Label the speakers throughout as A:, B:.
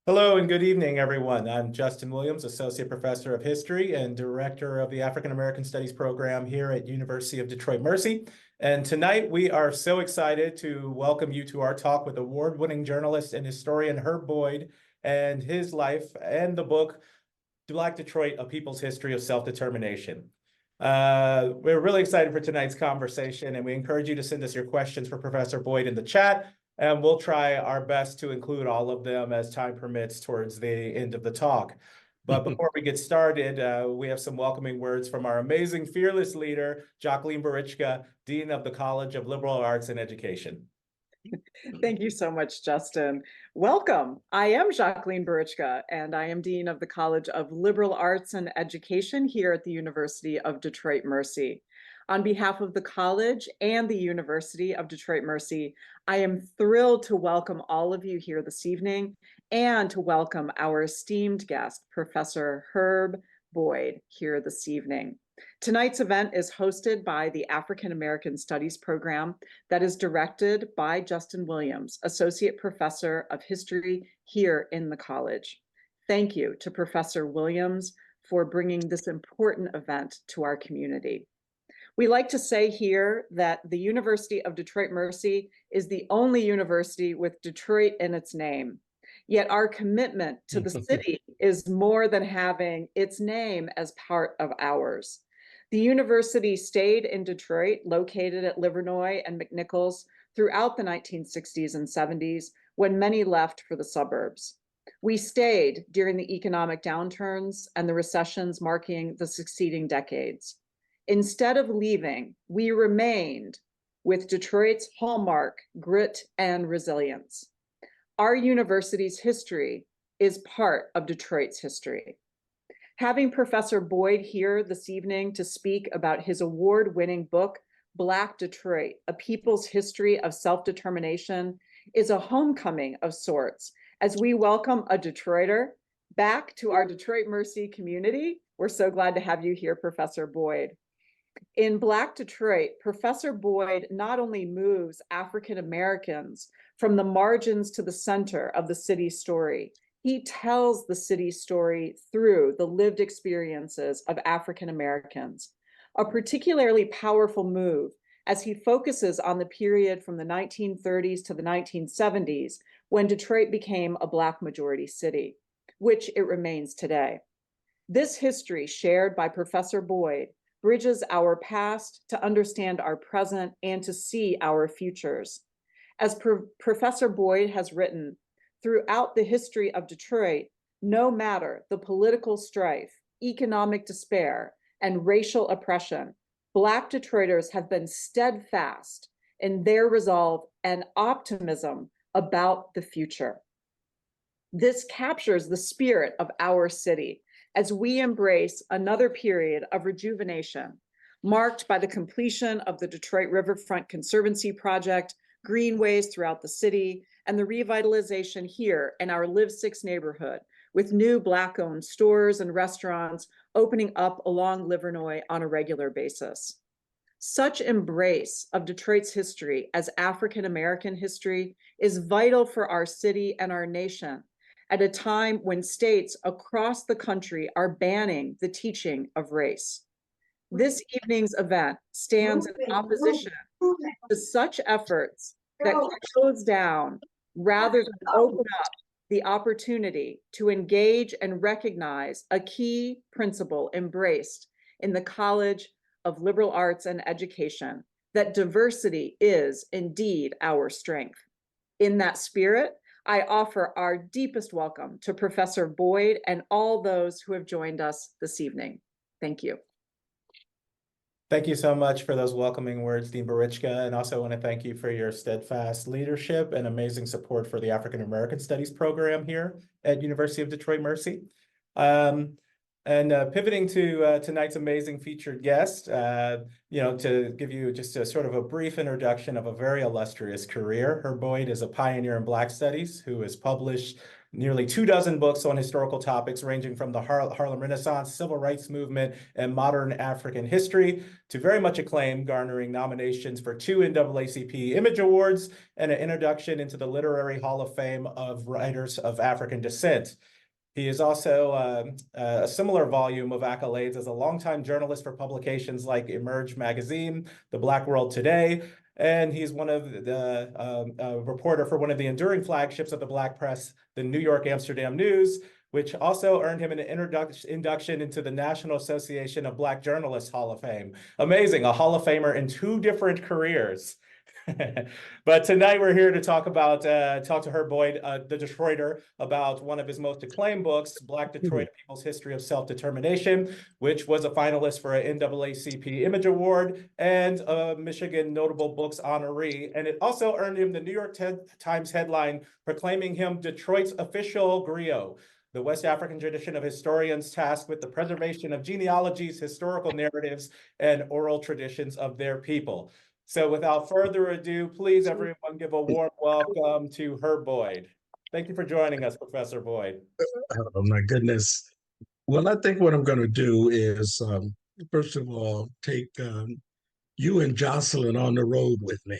A: Hello and good evening, everyone. I'm Justin Williams, Associate Professor of History and Director of the African American Studies program here at University of Detroit Mercy. And tonight we are so excited to welcome you to our talk with award-winning journalist and historian Herb Boyd and his life and the book, Black Detroit, A People's History of Self-Determination. We're really excited for tonight's conversation, and we encourage you to send us your questions for Professor Boyd in the chat. And we'll try our best to include all of them as time permits towards the end of the talk. But before we get started, we have some welcoming words from our amazing fearless leader, Jacqueline Barichka, Dean of the College of Liberal Arts and Education.
B: Thank you so much, Justin. Welcome. I am Jacqueline Barichka, and I am Dean of the College of Liberal Arts and Education here at the University of Detroit Mercy. On behalf of the college and the University of Detroit Mercy, I am thrilled to welcome all of you here this evening and to welcome our esteemed guest, Professor Herb Boyd, here this evening. Tonight's event is hosted by the African American Studies program that is directed by Justin Williams, Associate Professor of History here in the college. Thank you to Professor Williams for bringing this important event to our community. We like to say here that the University of Detroit Mercy is the only university with Detroit in its name. Yet our commitment to the city is more than having its name as part of ours. The university stayed in Detroit, located at Livernois and McNichols, throughout the 1960s and 70s, when many left for the suburbs. We stayed during the economic downturns and the recessions marking the succeeding decades. Instead of leaving, we remained with Detroit's hallmark, grit and resilience. Our university's history is part of Detroit's history. Having Professor Boyd here this evening to speak about his award-winning book, Black Detroit, A People's History of Self-Determination, is a homecoming of sorts as we welcome a Detroiter back to our Detroit Mercy community. We're so glad to have you here, Professor Boyd. In Black Detroit, Professor Boyd not only moves African Americans from the margins to the center of the city's story, he tells the city's story through the lived experiences of African Americans, a particularly powerful move as he focuses on the period from the 1930s to the 1970s when Detroit became a Black majority city, which it remains today. This history shared by Professor Boyd bridges our past to understand our present and to see our futures. As Professor Boyd has written, throughout the history of Detroit, no matter the political strife, economic despair, and racial oppression, Black Detroiters have been steadfast in their resolve and optimism about the future. This captures the spirit of our city as we embrace another period of rejuvenation, marked by the completion of the Detroit Riverfront Conservancy Project, greenways throughout the city, and the revitalization here in our Live 6 neighborhood, with new Black-owned stores and restaurants opening up along Livernois on a regular basis. Such embrace of Detroit's history as African American history is vital for our city and our nation, at a time when states across the country are banning the teaching of race. This evening's event stands in opposition to such efforts that close down rather than open up the opportunity to engage and recognize a key principle embraced in the College of Liberal Arts and Education, that diversity is indeed our strength. In that spirit, I offer our deepest welcome to Professor Boyd and all those who have joined us this evening. Thank you.
A: Thank you so much for those welcoming words, Dean Barichka, and also want to thank you for your steadfast leadership and amazing support for the African American Studies program here at University of Detroit Mercy. And pivoting to tonight's amazing featured guest, to give you just a sort of a brief introduction of a very illustrious career. Herb Boyd is a pioneer in Black studies who has published nearly 24 books on historical topics ranging from the Harlem Renaissance, Civil Rights Movement, and modern African history to very much acclaimed, garnering nominations for 2 NAACP Image Awards and an introduction into the Literary Hall of Fame of Writers of African Descent. He is also a similar volume of accolades as a longtime journalist for publications like Emerge Magazine, The Black World Today, and he's one of the reporter for one of the enduring flagships of the Black press, the New York Amsterdam News, which also earned him an induction into the National Association of Black Journalists Hall of Fame. Amazing, a Hall of Famer in 2 different careers. But tonight we're here to talk to Herb Boyd, the Detroiter, about one of his most acclaimed books, Black Detroit People's History of Self-Determination, which was a finalist for an NAACP Image Award and a Michigan Notable Books honoree. And it also earned him the New York Times headline proclaiming him Detroit's official griot, the West African tradition of historians tasked with the preservation of genealogies, historical narratives, and oral traditions of their people. So without further ado, please everyone give a warm welcome to Herb Boyd. Thank you for joining us, Professor Boyd.
C: Oh my goodness. Well, I think what I'm going to do is, first of all, take you and Jocelyn on the road with me.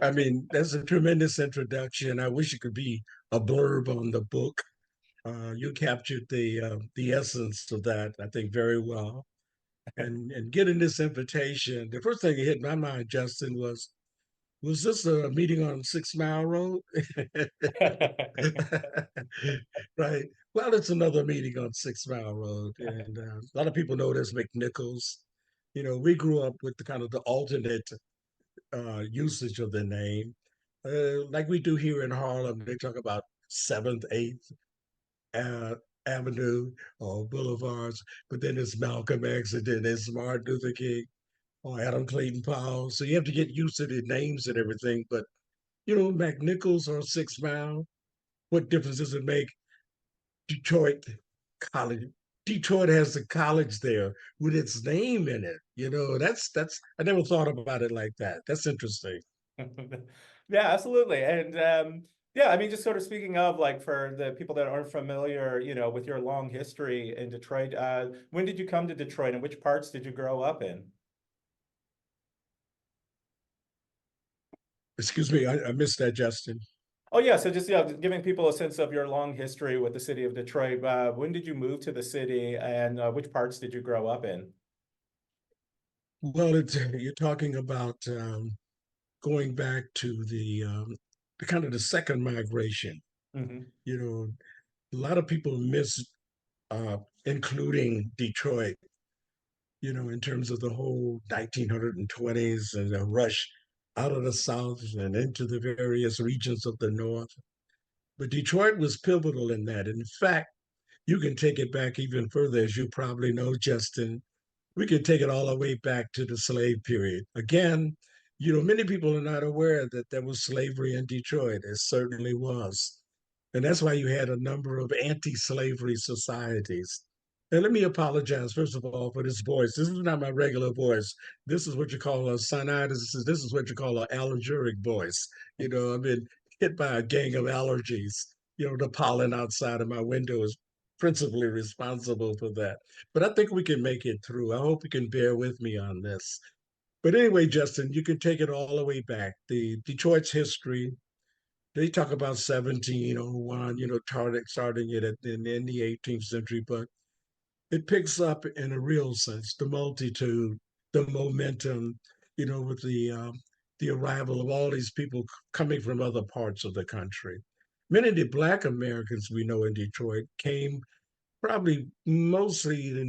C: I mean, that's a tremendous introduction. I wish it could be a blurb on the book. You captured the essence of that, I think, very well. And getting this invitation, the first thing that hit my mind, Justin, was this a meeting on 6 Mile Road? Right. Well, it's another meeting on 6 Mile Road. And a lot of people know this McNichols. You know, we grew up with the kind of the alternate usage of the name. Like we do here in Harlem, they talk about 7th, 8th Avenue or boulevards, but then it's Malcolm X and then it's Martin Luther King or Adam Clayton Powell. So you have to get used to the names and everything. But McNichols or 6 Mile, what difference does it make? Detroit College. Detroit has a college there with its name in it. That's I never thought about it like that. That's interesting.
A: Yeah, absolutely. And yeah, I mean, just sort of speaking of like for the people that aren't familiar, with your long history in Detroit, when did you come to Detroit and which parts did you grow up in?
C: Excuse me, I missed that, Justin.
A: Oh yeah, so just giving people a sense of your long history with the city of Detroit. When did you move to the city, and which parts did you grow up in?
C: Well, you're talking about going back to the kind of the second migration.
A: Hmm.
C: You know, a lot of people miss including Detroit. In terms of the whole 1920s and the rush out of the South and into the various regions of the North. But Detroit was pivotal in that. In fact, you can take it back even further, as you probably know, Justin. We can take it all the way back to the slave period. Again, many people are not aware that there was slavery in Detroit. It certainly was. And that's why you had a number of anti slavery societies. And let me apologize, first of all, for this voice. This is not my regular voice. This is what you call a sinusitis. This is what you call an allergenic voice. I've been hit by a gang of allergies. The pollen outside of my window is principally responsible for that. But I think we can make it through. I hope you can bear with me on this. But anyway, Justin, you can take it all the way back. The Detroit's history, they talk about 1701, starting it in the 18th century, but it picks up in a real sense the multitude, the momentum, with the arrival of all these people coming from other parts of the country. Many of the Black Americans we know in Detroit came probably mostly the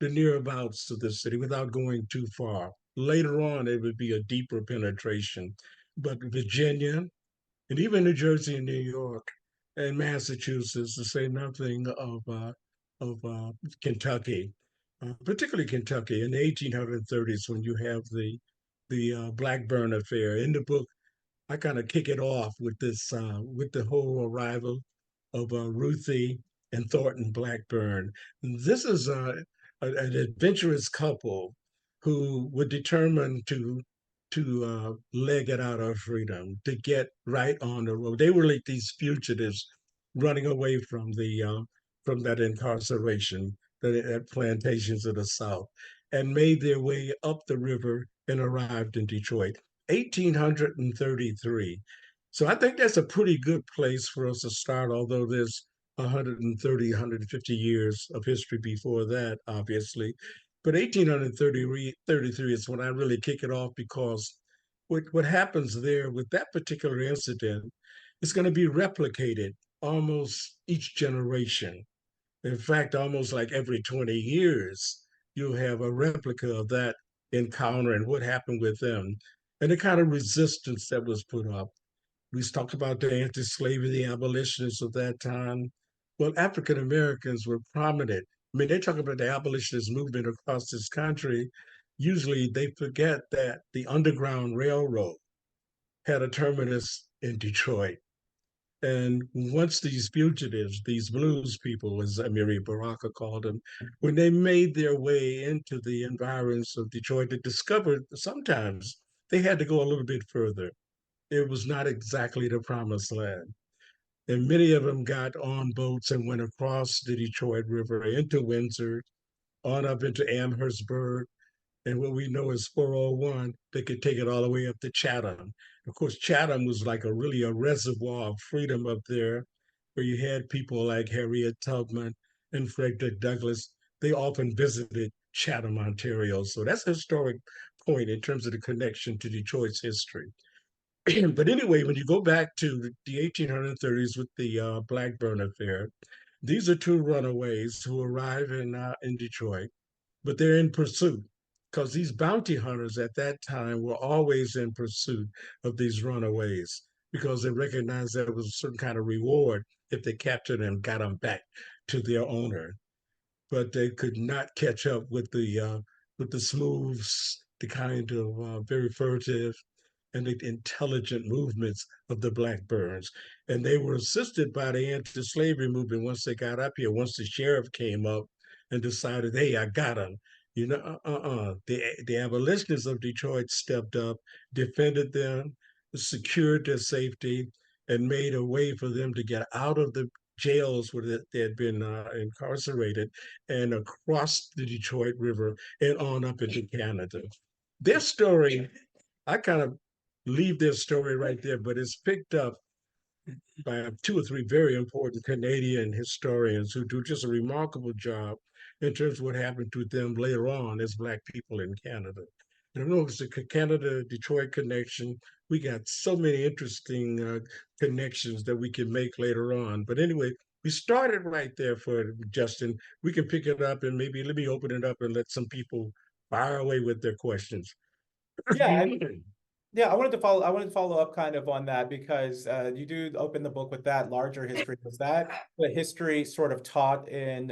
C: nearabouts of the city without going too far. Later on, it would be a deeper penetration. But Virginia, and even New Jersey and New York and Massachusetts, to say nothing of Kentucky, particularly Kentucky in the 1830s when you have the Blackburn affair. In the book, I kind of kick it off with this with the whole arrival of Ruthie and Thornton Blackburn. This is an adventurous couple who were determined to leg it out of freedom, to get right on the road. They were like these fugitives running away from that incarceration, that plantations of the South, and made their way up the river and arrived in Detroit, 1833. So I think that's a pretty good place for us to start, although there's 130, 150 years of history before that, obviously. But 1833 is when I really kick it off, because what happens there with that particular incident is going to be replicated almost each generation. In fact, almost like every 20 years, you'll have a replica of that encounter and what happened with them and the kind of resistance that was put up. We talked about the anti-slavery, the abolitionists of that time. Well, African Americans were prominent. I mean, they talk about the abolitionist movement across this country. Usually they forget that the Underground Railroad had a terminus in Detroit. And once these fugitives, these blues people, as Amiri Baraka called them, when they made their way into the environs of Detroit, they discovered sometimes they had to go a little bit further. It was not exactly the promised land. And many of them got on boats and went across the Detroit River into Windsor, on up into Amherstburg, and what we know as 401, they could take it all the way up to Chatham. Of course, Chatham was like a reservoir of freedom up there, where you had people like Harriet Tubman and Frederick Douglass. They often visited Chatham, Ontario. So that's a historic point in terms of the connection to Detroit's history. But anyway, when you go back to the 1830s with the Blackburn affair, these are two runaways who arrive in Detroit, but they're in pursuit, because these bounty hunters at that time were always in pursuit of these runaways, because they recognized that it was a certain kind of reward if they captured them, got them back to their owner. But they could not catch up with the smooths, the kind of very furtive and the intelligent movements of the Blackburns. And they were assisted by the anti-slavery movement once they got up here, once the sheriff came up and decided, hey, I got him. You know, the abolitionists of Detroit stepped up, defended them, secured their safety, and made a way for them to get out of the jails where they had been incarcerated and across the Detroit River and on up into Canada. Their story, I kind of leave their story right there, but it's picked up by two or three very important Canadian historians who do just a remarkable job in terms of what happened to them later on as Black people in Canada. And I know it's the Canada-Detroit connection. We got so many interesting connections that we can make later on. But anyway, we started right there for Justin. We can pick it up and maybe let me open it up and let some people fire away with their questions.
A: Yeah, yeah, I wanted to follow up kind of on that, because you do open the book with that larger history. Was that the history sort of taught in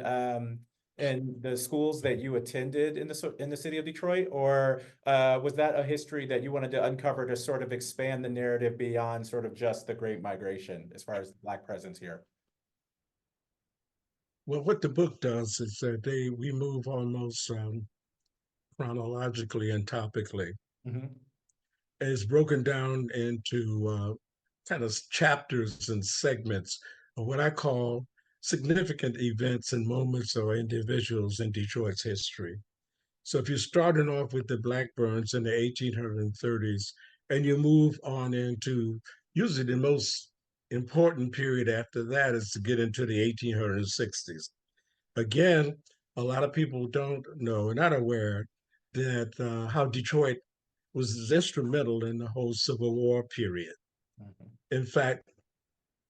A: the schools that you attended in the city of Detroit, or was that a history that you wanted to uncover to sort of expand the narrative beyond sort of just the Great Migration as far as the Black presence here?
C: Well, what the book does is that we move almost chronologically and topically.
A: Mm-hmm.
C: It's broken down into kind of chapters and segments of what I call significant events and moments or individuals in Detroit's history. So if you're starting off with the Blackburns in the 1830s and you move on into usually the most important period after that is to get into the 1860s. Again, a lot of people don't know, not aware that how Detroit was instrumental in the whole Civil War period.
A: Mm-hmm.
C: In fact,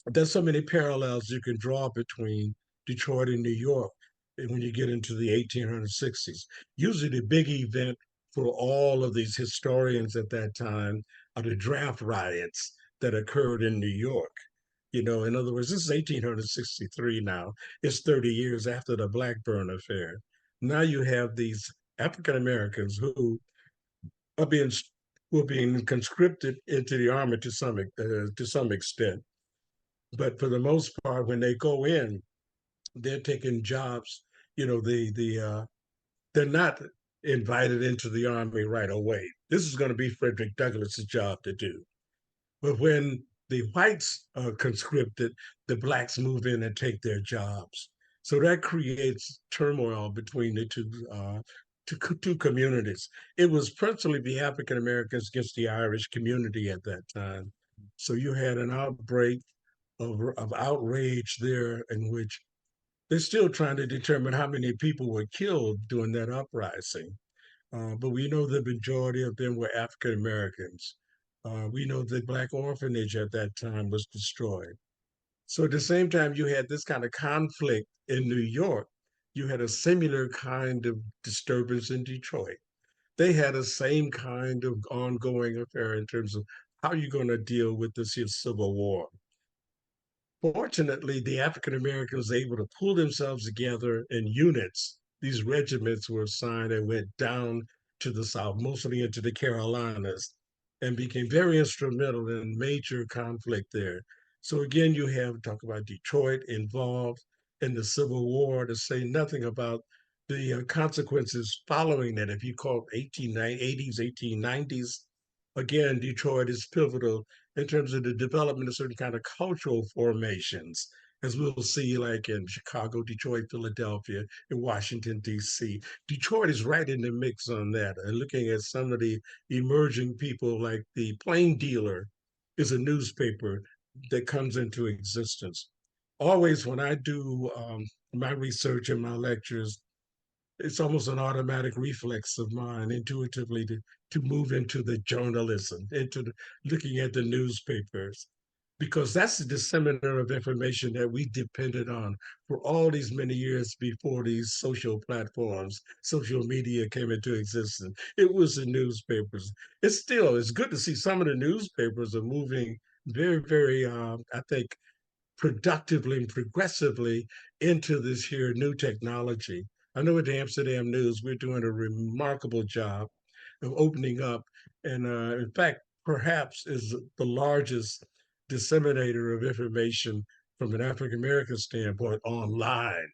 C: there's so many parallels you can draw between Detroit and New York when you get into the 1860s. Usually the big event for all of these historians at that time are the draft riots that occurred in New York. You know, in other words, this is 1863 now. It's 30 years after the Blackburn affair. Now you have these African Americans are being were being conscripted into the army to some extent. But for the most part, when they go in, they're taking jobs. They're not invited into the army right away. This is going to be Frederick Douglass's job to do. But when the whites are conscripted, the blacks move in and take their jobs. So that creates turmoil between the two communities. It was principally the African Americans against the Irish community at that time. So you had an outbreak of outrage there in which they're still trying to determine how many people were killed during that uprising. But we know the majority of them were African Americans. We know the Black orphanage at that time was destroyed. So at the same time, you had this kind of conflict in New York. You had a similar kind of disturbance in Detroit. They had the same kind of ongoing affair in terms of how you're going to deal with this here Civil War. Fortunately, the African Americans were able to pull themselves together in units. These regiments were assigned and went down to the South, mostly into the Carolinas, and became very instrumental in major conflict there. So again, you have talk about Detroit involved in the Civil War, to say nothing about the consequences following that. If you call 1880s, 1890s, again, Detroit is pivotal in terms of the development of certain kind of cultural formations, as we'll see like in Chicago, Detroit, Philadelphia, and Washington, D.C. Detroit is right in the mix on that. And looking at some of the emerging people, like the Plain Dealer is a newspaper that comes into existence. Always when I do my research and my lectures, it's almost an automatic reflex of mine intuitively to move into the journalism, into looking at the newspapers, because that's the disseminator of information that we depended on for all these many years before these social platforms, social media came into existence. It was the newspapers. It's good to see some of the newspapers are moving very, very, I think, productively and progressively into this here new technology. I know at the Amsterdam News, we're doing a remarkable job of opening up, and in fact, perhaps is the largest disseminator of information from an African American standpoint online.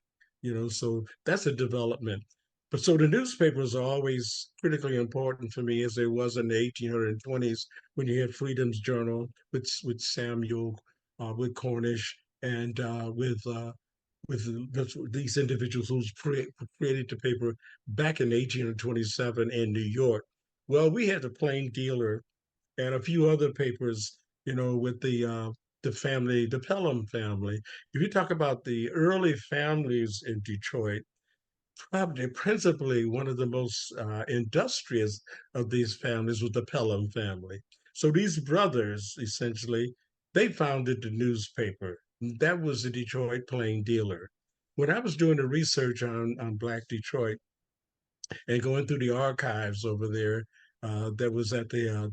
C: So that's a development. But so the newspapers are always critically important for me, as they was in the 1820s when you had Freedom's Journal with Samuel, with Cornish, and with these individuals who created the paper back in 1827 in New York. Well, we had the Plain Dealer and a few other papers, with the family, the Pelham family. If you talk about the early families in Detroit, probably principally one of the most industrious of these families was the Pelham family. So these brothers, essentially, they founded the newspaper. That was the Detroit Plain Dealer. When I was doing the research on Black Detroit, and going through the archives over there that was at the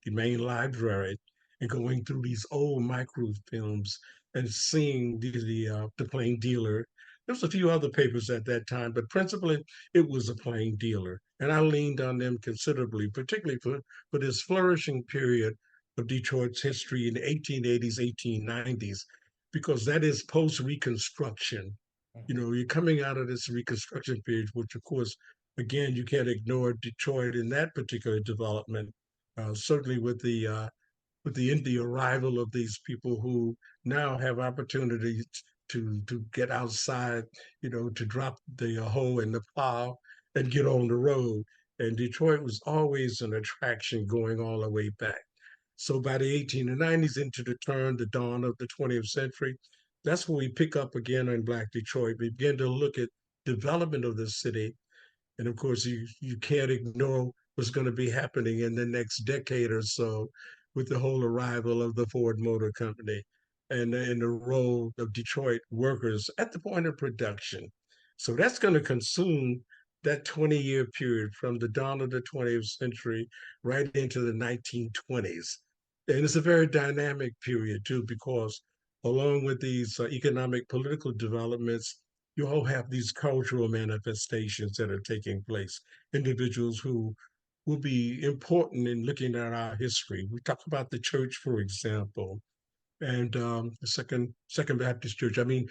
C: main library, and going through these old microfilms and seeing the Plain Dealer. There was a few other papers at that time, but principally it was a Plain Dealer. And I leaned on them considerably, particularly for this flourishing period of Detroit's history in the 1880s, 1890s, because that is post-Reconstruction. You're coming out of this Reconstruction period, which of course, again, you can't ignore Detroit in that particular development. Certainly with the arrival of these people who now have opportunities to get outside, to drop the hoe in the plow and get on the road. And Detroit was always an attraction going all the way back. So by the 1890s, into the dawn of the 20th century, that's when we pick up again in Black Detroit. We begin to look at development of the city, and of course, you can't ignore what's going to be happening in the next decade or so with the whole arrival of the Ford Motor Company and in the role of Detroit workers at the point of production. So that's going to consume that 20-year period from the dawn of the 20th century right into the 1920s. And it's a very dynamic period too, because along with these economic political developments, you all have these cultural manifestations that are taking place, individuals who will be important in looking at our history. We talk about the church, for example, and the Second Baptist Church. I mean,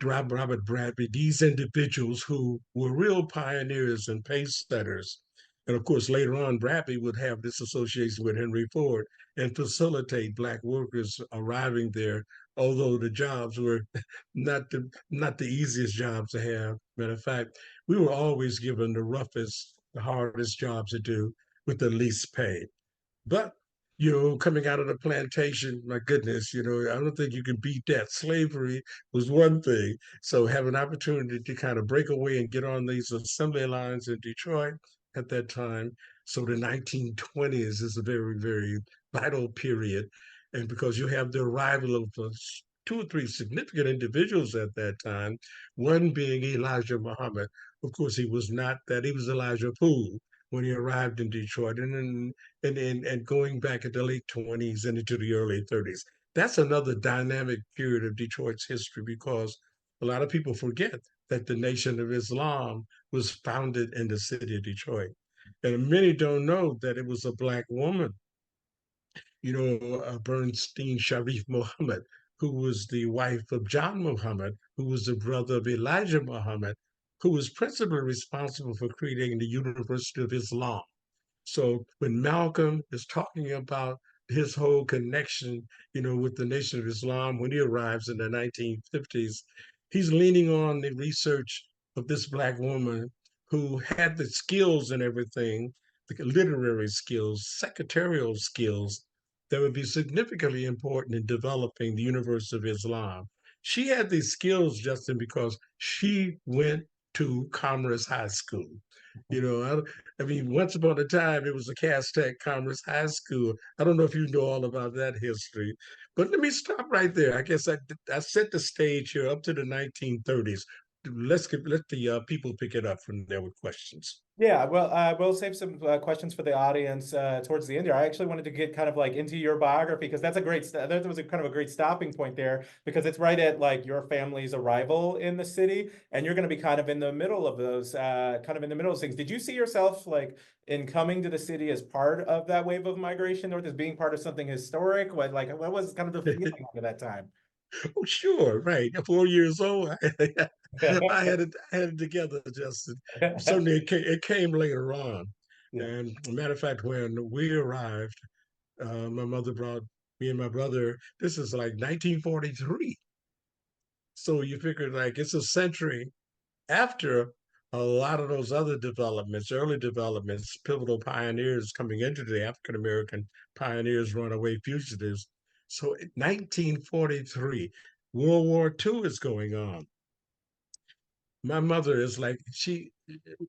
C: Robert Bradley, these individuals who were real pioneers and pace setters. And of course, later on, Bradley would have this association with Henry Ford and facilitate Black workers arriving there, although the jobs were not the easiest jobs to have. Matter of fact, we were always given the roughest, the hardest jobs to do with the least pay. But coming out of the plantation, my goodness, I don't think you can beat that. Slavery was one thing. So have an opportunity to kind of break away and get on these assembly lines in Detroit at that time. So the 1920s is a very, very vital period. And because you have the arrival of two or three significant individuals at that time, one being Elijah Muhammad. Of course, he was not that, he was Elijah Poole when he arrived in Detroit. And going back in the late 20s and into the early 30s. That's another dynamic period of Detroit's history because a lot of people forget that the Nation of Islam was founded in the city of Detroit. And many don't know that it was a Black woman, Bernstein Sharif Muhammad, who was the wife of John Muhammad, who was the brother of Elijah Muhammad, who was principally responsible for creating the University of Islam. So when Malcolm is talking about his whole connection, with the Nation of Islam when he arrives in the 1950s, he's leaning on the research of this Black woman who had the skills and everything, the literary skills, secretarial skills that would be significantly important in developing the University of Islam. She had these skills, Justin, because she went to Commerce High School. I mean, once upon a time, it was a Cass Tech Commerce High School. I don't know if you know all about that history, but let me stop right there. I guess I set the stage here up to the 1930s. Let the people pick it up from there with questions.
A: Yeah, well, we'll save some questions for the audience towards the end here. I actually wanted to get kind of like into your biography because that's a that was a kind of a great stopping point there because it's right at like your family's arrival in the city, and you're going to be kind of in the middle of those, kind of in the middle of things. Did you see yourself like in coming to the city as part of that wave of migration, or as being part of something historic? What was kind of the feeling at that time?
C: Oh, sure, right. 4 years old, I had it together, Justin. Certainly, it came later on.
A: Yeah.
C: And matter of fact, when we arrived, my mother brought me and my brother. This is like 1943. So you figure like it's a century after a lot of those other developments, early developments, pivotal pioneers coming into the African American pioneers, runaway fugitives. So 1943, World War II is going on. My mother is like,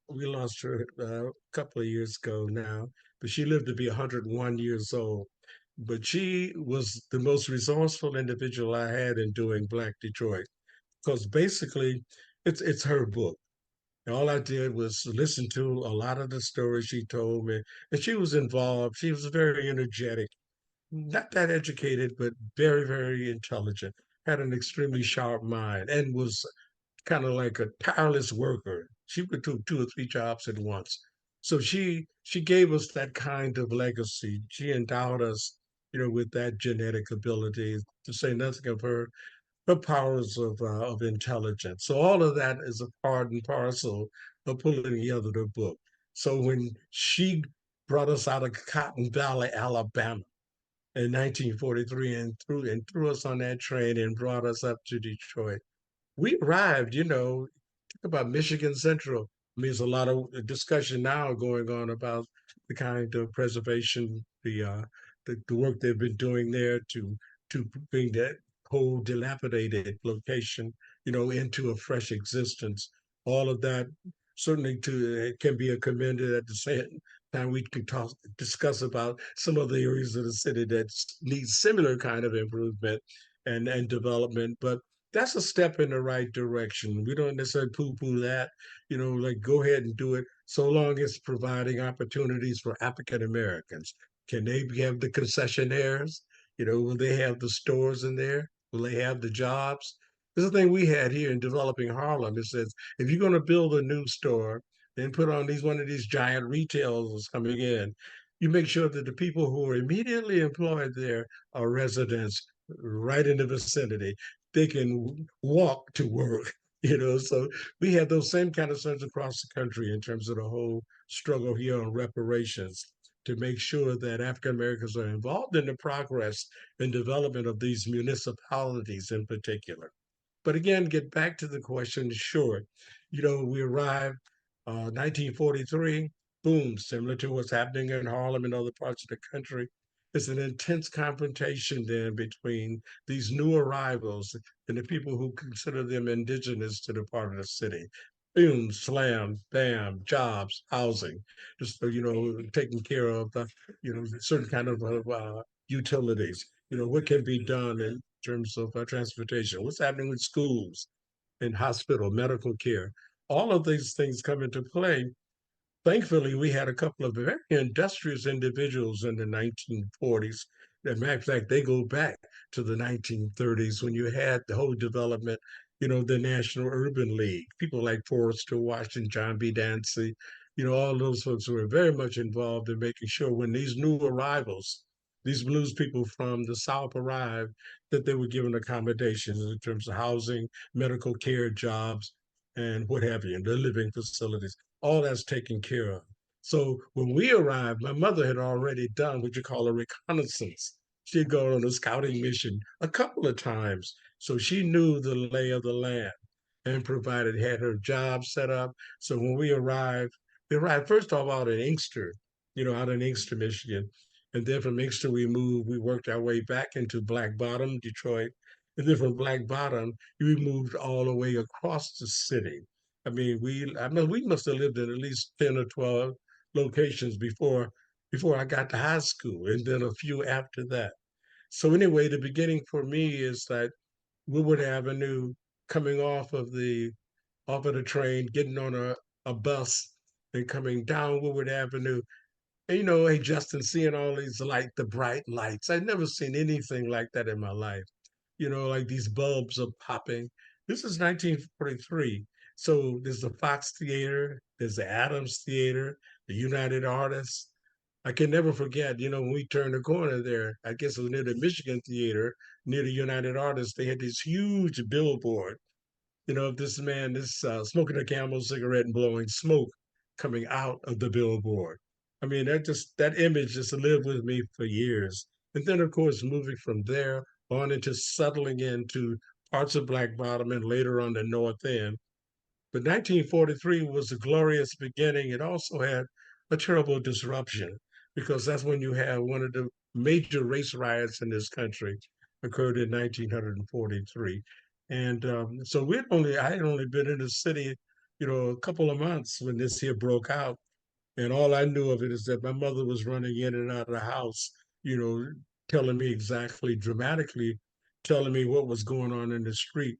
C: we lost her a couple of years ago now, but she lived to be 101 years old. But she was the most resourceful individual I had in doing Black Detroit, because basically it's her book. All I did was listen to a lot of the stories she told me, and she was involved. She was very energetic, not that educated, but very, very intelligent, had an extremely sharp mind, and was kind of like a tireless worker. She would do two or three jobs at once. So she gave us that kind of legacy. She endowed us, with that genetic ability, to say nothing of her powers of intelligence. So all of that is a part and parcel of pulling together the book. So when she brought us out of Cotton Valley, Alabama in 1943 and threw us on that train and brought us up to Detroit, we arrived, talk about Michigan Central. I mean, there's a lot of discussion now going on about the kind of preservation, the work they've been doing there to bring that whole dilapidated location, into a fresh existence. All of that certainly can be commended. At the same time, we can discuss about some other areas of the city that need similar kind of improvement and development. But that's a step in the right direction. We don't necessarily poo-poo that, like go ahead and do it so long as providing opportunities for African Americans. Can they have the concessionaires? Will they have the stores in there? Will they have the jobs? This is the thing we had here in developing Harlem. It says if you're going to build a new store, then put on one of these giant retailers coming in. You make sure that the people who are immediately employed there are residents right in the vicinity. they can walk to work. So we had those same kind of concerns across the country in terms of the whole struggle here on reparations to make sure that African Americans are involved in the progress and development of these municipalities in particular. But again, get back to the question, sure, we arrived 1943, boom, similar to what's happening in Harlem and other parts of the country. It's an intense confrontation then between these new arrivals and the people who consider them indigenous to the part of the city. Boom, slam, bam, jobs, housing, just taking care of certain kind of utilities. What can be done in terms of transportation? What's happening with schools and hospital, medical care? All of these things come into play. Thankfully, we had a couple of very industrious individuals in the 1940s. As a matter of fact, they go back to the 1930s when you had the whole development, the National Urban League, people like Forrester Washington, John B. Dancy, all those folks were very much involved in making sure when these new arrivals, these blues people from the South arrived, that they were given accommodations in terms of housing, medical care, jobs, and what have you, and the living facilities. All that's taken care of. So when we arrived, my mother had already done what you call a reconnaissance. She had gone on a scouting mission a couple of times. So she knew the lay of the land and had her job set up. So when we arrived first off out in Inkster, out in Inkster, Michigan. And then from Inkster, we worked our way back into Black Bottom, Detroit. And then from Black Bottom, we moved all the way across the city. We must have lived in at least 10 or 12 locations before I got to high school, and then a few after that. So anyway, the beginning for me is that Woodward Avenue, coming off of the train, getting on a bus, and coming down Woodward Avenue. And, hey Justin, seeing all these the bright lights. I'd never seen anything like that in my life. Like these bulbs are popping. This is 1943. So there's the Fox Theater, there's the Adams Theater, the United Artists. I can never forget, when we turned the corner there, I guess it was near the Michigan Theater, near the United Artists, they had this huge billboard, this man is smoking a Camel cigarette and blowing smoke coming out of the billboard. That image just lived with me for years. And then, of course, moving from there on into settling into parts of Black Bottom and later on the North End. But 1943 was a glorious beginning. It also had a terrible disruption because that's when you have one of the major race riots in this country occurred in 1943. And so I had only been in the city, a couple of months when this here broke out. And all I knew of it is that my mother was running in and out of the house, you know, telling me exactly, dramatically telling me what was going on in the street.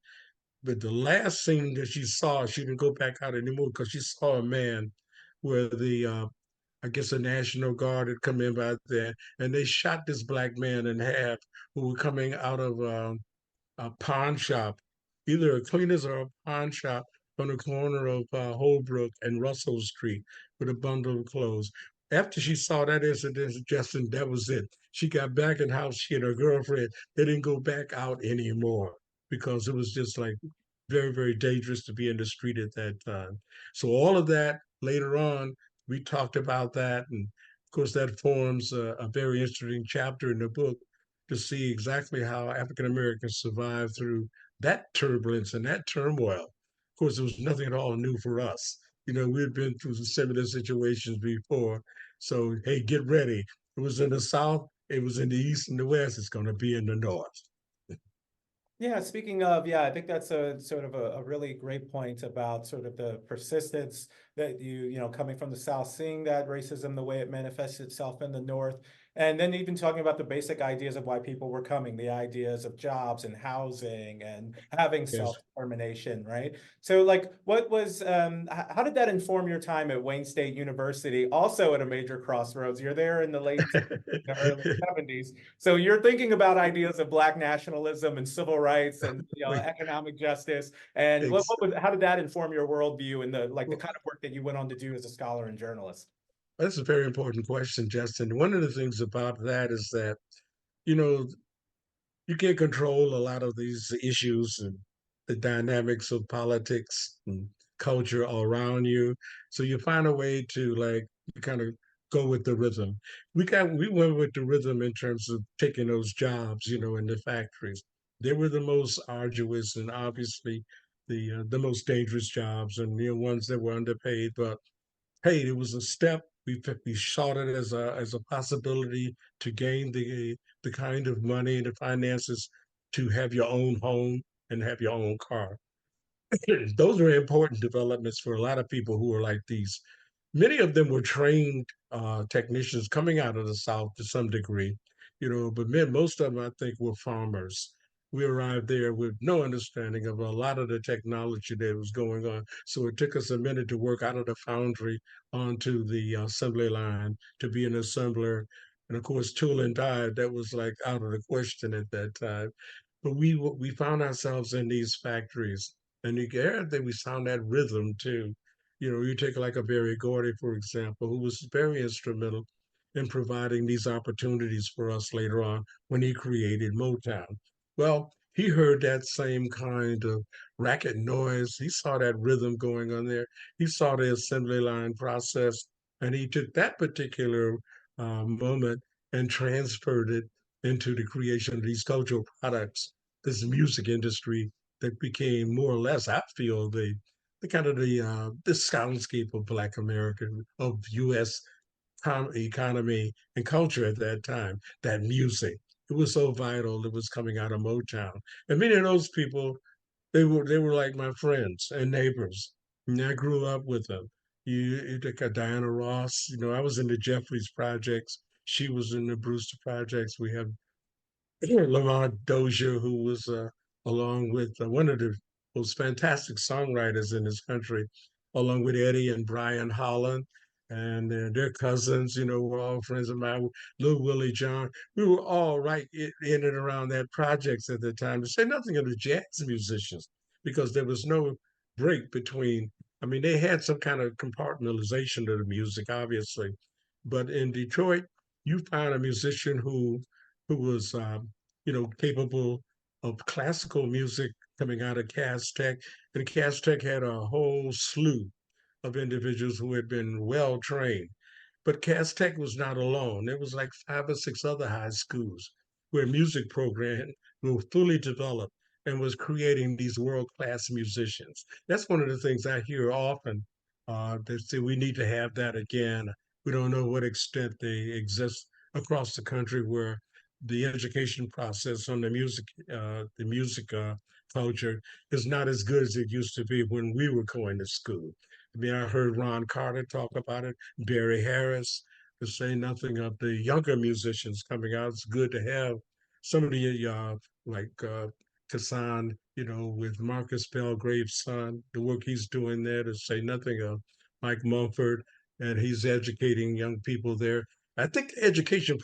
C: But the last scene that she saw, she didn't go back out anymore because she saw a man where I guess the National Guard had come in by there and they shot this black man in half who were coming out of a pawn shop, either a cleaner's or a pawn shop on the corner of Holbrook and Russell Street with a bundle of clothes. After she saw that incident, Justin, that was it. She got back in the house, she and her girlfriend, they didn't go back out anymore because it was just like very, very dangerous to be in the street at that time. So all of that later on, we talked about that. And of course, that forms a very interesting chapter in the book to see exactly how African Americans survived through that turbulence and that turmoil. Of course, it was nothing at all new for us. We'd been through some similar situations before. So, hey, get ready. It was in the South, it was in the East and the West, it's going to be in the North.
A: Yeah, speaking of, yeah, I think that's a sort of a really great point about sort of the persistence that coming from the South, seeing that racism, the way it manifests itself in the North, and then even talking about the basic ideas of why people were coming, the ideas of jobs and housing and having
C: Yes.
A: self-determination, right? So like, what was, how did that inform your time at Wayne State University, also at a major crossroads? You're there in the late the early 70s. So you're thinking about ideas of Black nationalism and civil rights and economic justice. And how did that inform your worldview and the kind of work that you went on to do as a scholar and journalist?
C: That's a very important question, Justin. One of the things about that is that, you know, you can't control a lot of these issues and the dynamics of politics and culture around you. So you find a way to like kind of go with the rhythm. We went with the rhythm in terms of taking those jobs, in the factories. They were the most arduous and obviously the most dangerous jobs and ones that were underpaid. But hey, it was a step. We saw it as a possibility to gain the kind of money and the finances to have your own home and have your own car. Those are important developments for a lot of people who are like these. Many of them were trained technicians coming out of the South to some degree, but most of them, I think, were farmers. We arrived there with no understanding of a lot of the technology that was going on. So it took us a minute to work out of the foundry onto the assembly line to be an assembler. And of course, tool and die, that was like out of the question at that time. But we found ourselves in these factories, and you get that we found that rhythm too. You take like a Barry Gordy, for example, who was very instrumental in providing these opportunities for us later on when he created Motown. Well, he heard that same kind of racket noise. He saw that rhythm going on there. He saw the assembly line process, and he took that particular moment and transferred it into the creation of these cultural products, this music industry that became more or less, I feel, the kind of the soundscape of Black America, of U.S. Economy and culture at that time. That music, it was so vital. It was coming out of Motown, and many of those people, they were like my friends and neighbors. And I grew up with them. You take a Diana Ross. I was in the Jeffries projects. She was in the Brewster projects. We have Lamont Dozier, who was along with one of the most fantastic songwriters in this country, along with Eddie and Brian Holland. And their cousins, were all friends of mine. Lil Willie John, we were all right in and around that projects at the time. To say nothing of the jazz musicians, because there was no break between. I mean, they had some kind of compartmentalization of the music, obviously, but in Detroit, you found a musician who was capable of classical music coming out of Cass Tech. And Cass Tech had a whole slew of individuals who had been well trained. But Cass Tech was not alone. There was like 5 or 6 other high schools where music programs were fully developed and was creating these world-class musicians. That's one of the things I hear often. They say we need to have that again. We don't know what extent they exist across the country where the education process on the music culture is not as good as it used to be when we were going to school. I mean, I heard Ron Carter talk about it, Barry Harris, to say nothing of the younger musicians coming out. It's good to have somebody like Kassan, with Marcus Belgrave's son, the work he's doing there, to say nothing of Mike Mumford, and he's educating young people there. I think the education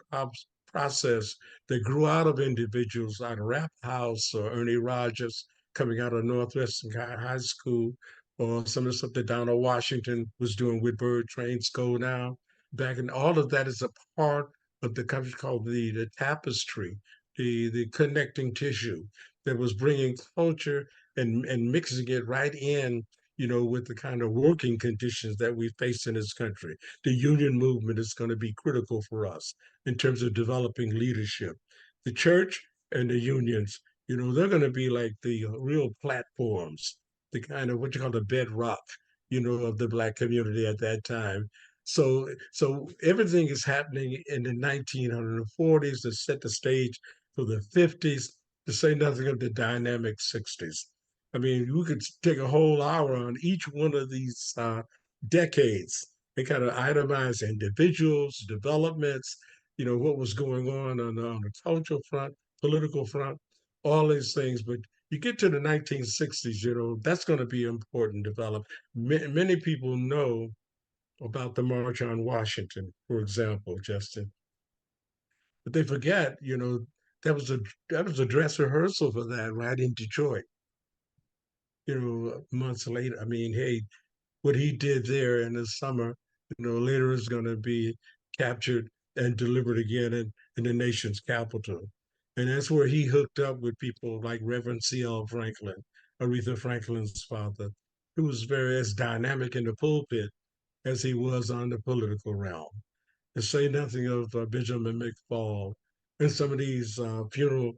C: process that grew out of individuals like Rap House or Ernie Rogers coming out of Northwestern High School, or some of the stuff that Donald Washington was doing with Bird Trains Go Now. Back in all of that is a part of the country called the tapestry, the connecting tissue that was bringing culture and mixing it right in, with the kind of working conditions that we face in this country. The union movement is going to be critical for us in terms of developing leadership. The church and the unions, they're going to be like the real platforms, the kind of what you call the bedrock, of the Black community at that time. So everything is happening in the 1940s to set the stage for the 50s, to say nothing of the dynamic 60s. I mean, we could take a whole hour on each one of these decades. They kind of itemize individuals, developments, what was going on the cultural front, political front, all these things. But you get to the 1960s, that's going to be important develop. Many people know about the March on Washington, for example, Justin, but they forget, that was a dress rehearsal for that right in Detroit. Months later. I mean, hey, what he did there in the summer, later is going to be captured and delivered again in the nation's capital. And that's where he hooked up with people like Reverend C.L. Franklin, Aretha Franklin's father, who was very as dynamic in the pulpit as he was on the political realm. To say nothing of Benjamin McFall and some of these funeral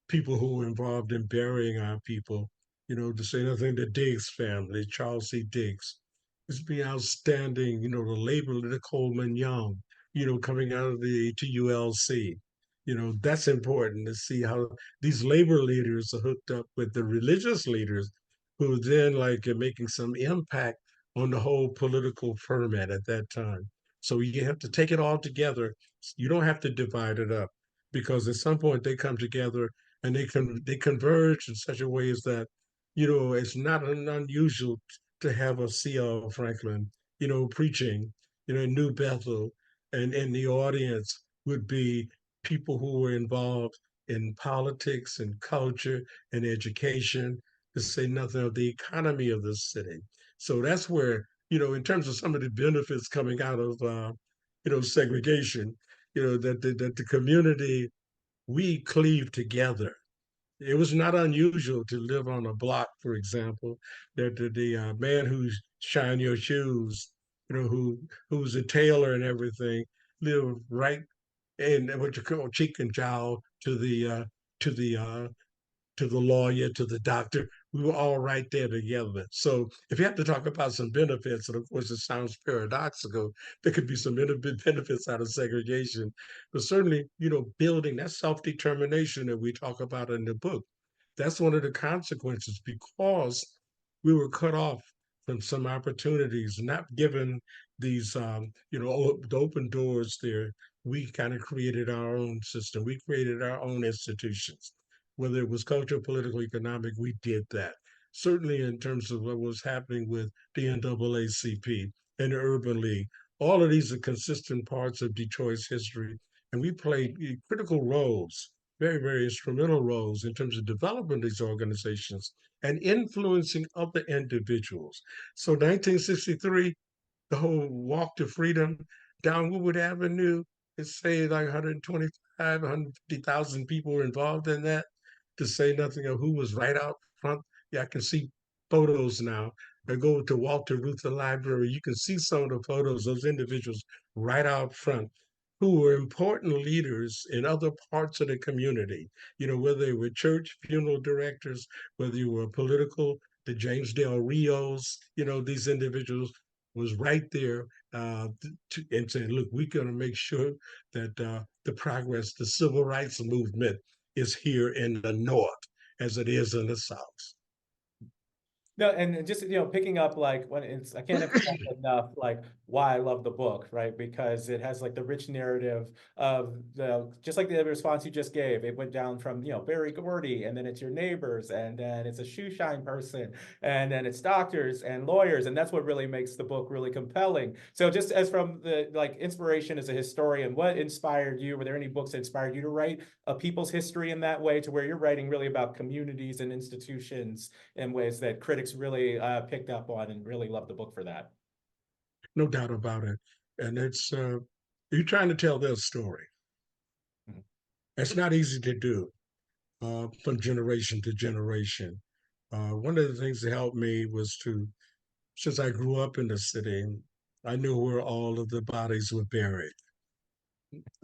C: people who were involved in burying our people, to say nothing, the Diggs family, Charles C. Diggs. It's been outstanding, the labor of the Coleman Young, coming out of the TULC. That's important to see how these labor leaders are hooked up with the religious leaders who then like are making some impact on the whole political ferment at that time. So you have to take it all together. You don't have to divide it up because at some point they come together and they converge in such a way as that it's not unusual to have a C.L. Franklin preaching in New Bethel, and in the audience would be people who were involved in politics and culture and education, to say nothing of the economy of the city. So that's where in terms of some of the benefits coming out of segregation, that the community, we cleave together. It was not unusual to live on a block, for example, that the man who's shine your shoes, who's a tailor and everything, lived right in what you call cheek and jowl to the to the lawyer, to the doctor. We were all right there together. So if you have to talk about some benefits, and of course it sounds paradoxical, there could be some benefits out of segregation, but certainly, building that self-determination that we talk about in the book, that's one of the consequences because we were cut off from some opportunities, not given these, the open doors there. We kind of created our own system. We created our own institutions, whether it was cultural, political, economic, we did that. Certainly in terms of what was happening with the NAACP and the Urban League, all of these are consistent parts of Detroit's history. And we played critical roles, very, very instrumental roles in terms of developing these organizations and influencing other individuals. So 1963, the whole walk to freedom down Woodward Avenue, it's say like 125, 150,000 people were involved in that, to say nothing of who was right out front. Yeah, I can see photos now. I go to Walter Luther Library. You can see some of the photos, those individuals right out front who were important leaders in other parts of the community, whether they were church funeral directors, whether you were political, the James Del Rios, these individuals was right there and saying, look, we're going to make sure that the progress, the civil rights movement is here in the North as it is in the South.
A: No, and just, picking up like when I can't emphasize enough, like why I love the book, right? Because it has like the rich narrative of just like the response you just gave. It went down from, Berry Gordy, and then it's your neighbors, and then it's a shoe shine person, and then it's doctors and lawyers. And that's what really makes the book really compelling. So just as from the like inspiration as a historian, what inspired you? Were there any books that inspired you to write a people's history in that way, to where you're writing really about communities and institutions in ways that critics really picked up on and really loved the book for that?
C: No doubt about it. And it's, you're trying to tell their story.
A: Mhm.
C: It's not easy to do from generation to generation. One of the things that helped me was since I grew up in the city, I knew where all of the bodies were buried.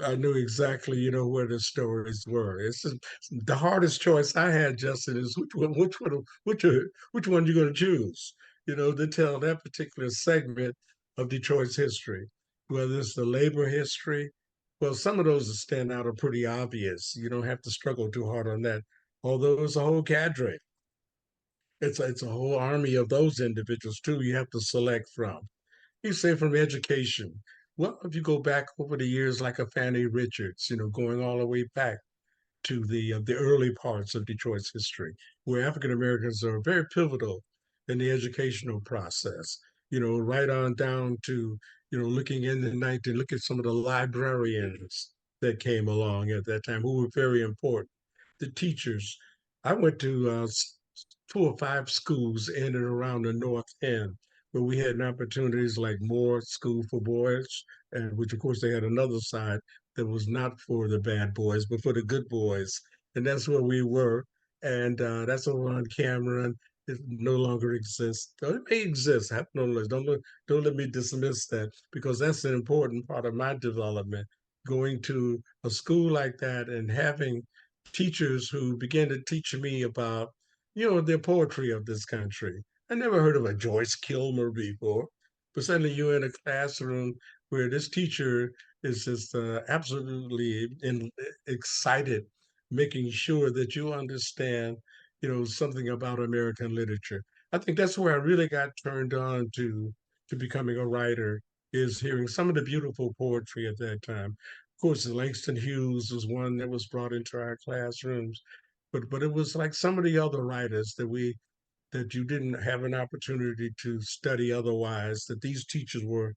C: I knew exactly, where the stories were. It's just, the hardest choice I had, Justin, is which one you're going to choose, to tell that particular segment of Detroit's history, whether it's the labor history. Well, some of those that stand out are pretty obvious. You don't have to struggle too hard on that. Although it's a whole cadre, it's a whole army of those individuals too. You have to select from. You say from education. Well, if you go back over the years, like a Fannie Richards, going all the way back to the early parts of Detroit's history, where African Americans are very pivotal in the educational process. Right on down to looking in the 19, look at some of the librarians that came along at that time who were very important. The teachers. I went to 4 or 5 schools in and around the North End where we had opportunities like Moore School for Boys, and which of course they had another side that was not for the bad boys, but for the good boys. and that's where we were. And that's over on Cameron. It no longer exists. It may exist. Don't let me dismiss that, because that's an important part of my development. Going to a school like that and having teachers who began to teach me about, the poetry of this country. I never heard of a Joyce Kilmer before, but suddenly you're in a classroom where this teacher is just absolutely excited, making sure that you understand, something about American literature. I think that's where I really got turned on to becoming a writer, is hearing some of the beautiful poetry at that time. Of course, Langston Hughes was one that was brought into our classrooms, but it was like some of the other writers that you didn't have an opportunity to study otherwise, that these teachers were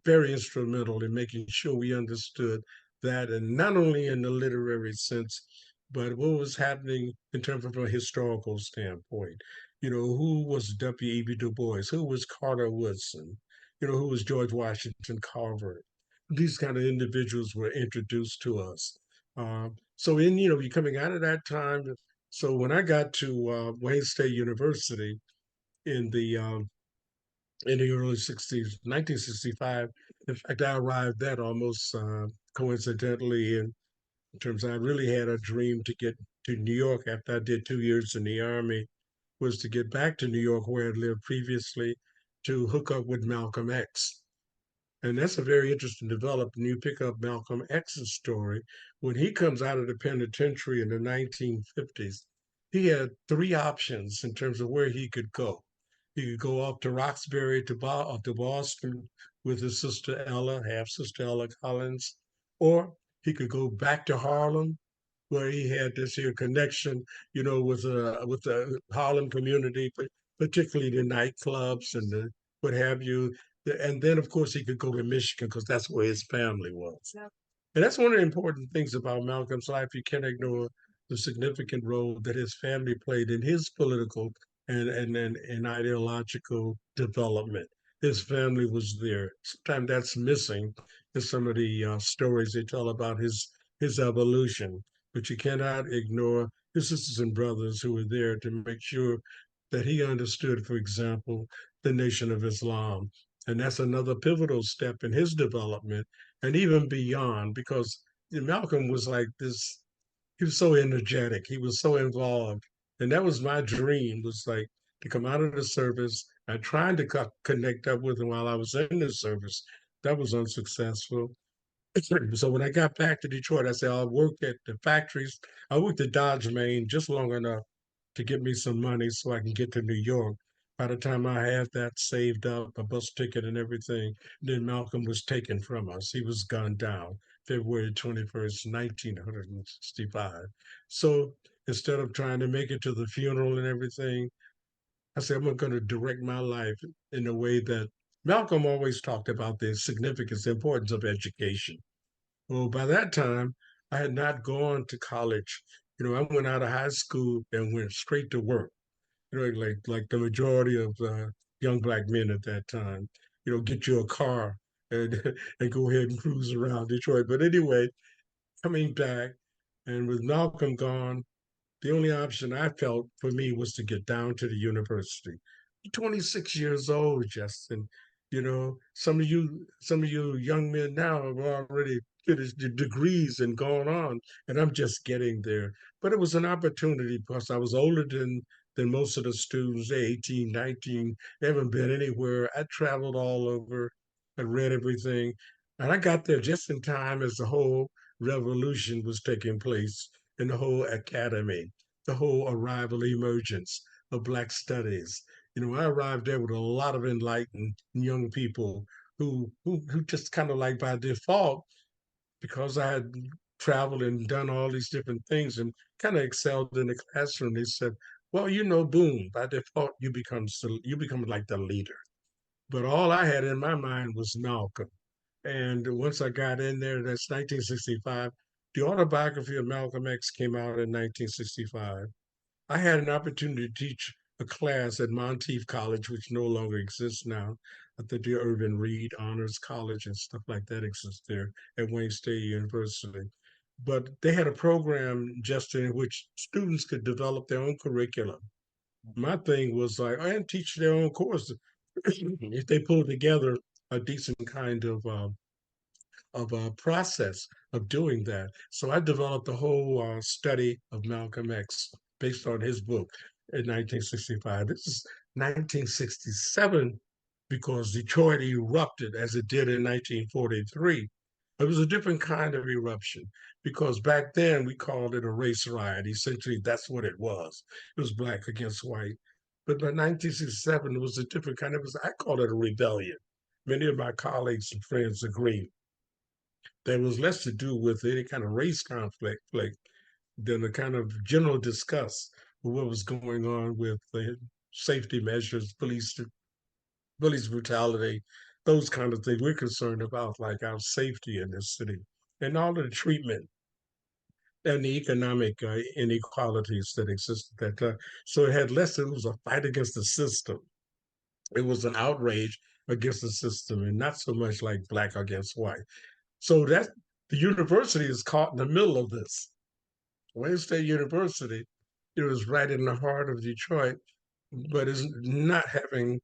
C: very instrumental in making sure we understood that, and not only in the literary sense, but what was happening in terms of a historical standpoint. Who was W.E.B. Du Bois? Who was Carter Woodson? Who was George Washington Carver? These kind of individuals were introduced to us. So you're coming out of that time. So when I got to Wayne State University in the um, in the early 60s, 1965. In fact, I arrived there almost coincidentally in terms of I really had a dream to get to New York after I did 2 years in the Army, was to get back to New York where I'd lived previously, to hook up with Malcolm X. And that's a very interesting development. You pick up Malcolm X's story. When he comes out of the penitentiary in the 1950s, he had three options in terms of where he could go. He could go off to Roxbury to Boston with his sister Ella, half sister Ella Collins, or he could go back to Harlem, where he had this here connection, with the Harlem community, but particularly the nightclubs and the what have you. And then, of course, he could go to Michigan because that's where his family was. And that's one of the important things about Malcolm's life. You can't ignore the significant role that his family played in his political and ideological development. His family was there. Sometimes that's missing in some of the stories they tell about his evolution. But you cannot ignore his sisters and brothers who were there to make sure that he understood, for example, the Nation of Islam. And that's another pivotal step in his development and even beyond, because Malcolm was like this, he was so energetic, he was so involved. And that was my dream, was like to come out of the service. I tried to connect up with him while I was in the service. That was unsuccessful. So when I got back to Detroit, I said, I worked at the factories. I worked at Dodge Main just long enough to get me some money so I can get to New York. By the time I had that saved up, a bus ticket and everything, then Malcolm was taken from us. He was gunned down February 21st, 1965. So instead of trying to make it to the funeral and everything, I said, I'm going to direct my life in a way that Malcolm always talked about the significance, the importance of education. Well, by that time, I had not gone to college. I went out of high school and went straight to work. Like the majority of young black men at that time. Get you a car and and go ahead and cruise around Detroit. But anyway, coming back, and with Malcolm gone, the only option I felt for me was to get down to the university. 26 years old, Justin. Some of you young men now have already finished the degrees and gone on, and I'm just getting there. But it was an opportunity because I was older than most of the students, 18, 19, they haven't been anywhere. I traveled all over, I read everything, and I got there just in time as the whole revolution was taking place in the whole academy, the whole arrival emergence of Black studies. I arrived there with a lot of enlightened young people who just kind of like by default, because I had traveled and done all these different things and kind of excelled in the classroom. They said, "Well, boom, by default you become like the leader." But all I had in my mind was Malcolm. And once I got in there, that's 1965. The autobiography of Malcolm X came out in 1965. I had an opportunity to teach a class at Monteith College, which no longer exists now. I think the Irvin Reed Honors College and stuff like that exists there at Wayne State University. but they had a program just in which students could develop their own curriculum. My thing was like, and teach their own course if they pull together a decent kind of a process of doing that. So I developed a whole study of Malcolm X based on his book in 1965. This is 1967 because Detroit erupted as it did in 1943. It was a different kind of eruption because back then we called it a race riot. Essentially, that's what it was. It was black against white. But by 1967, it was a different kind. It was, I call it a rebellion. Many of my colleagues and friends agree that was less to do with any kind of race conflict than a kind of general disgust with what was going on with the safety measures, police brutality, those kind of things. We're concerned about like our safety in this city and all of the treatment and the economic inequalities that exist at that time. So it had less, it was a fight against the system. It was an outrage against the system and not so much like black against white. So that the university is caught in the middle of this. Wayne State University, it was right in the heart of Detroit, but is not having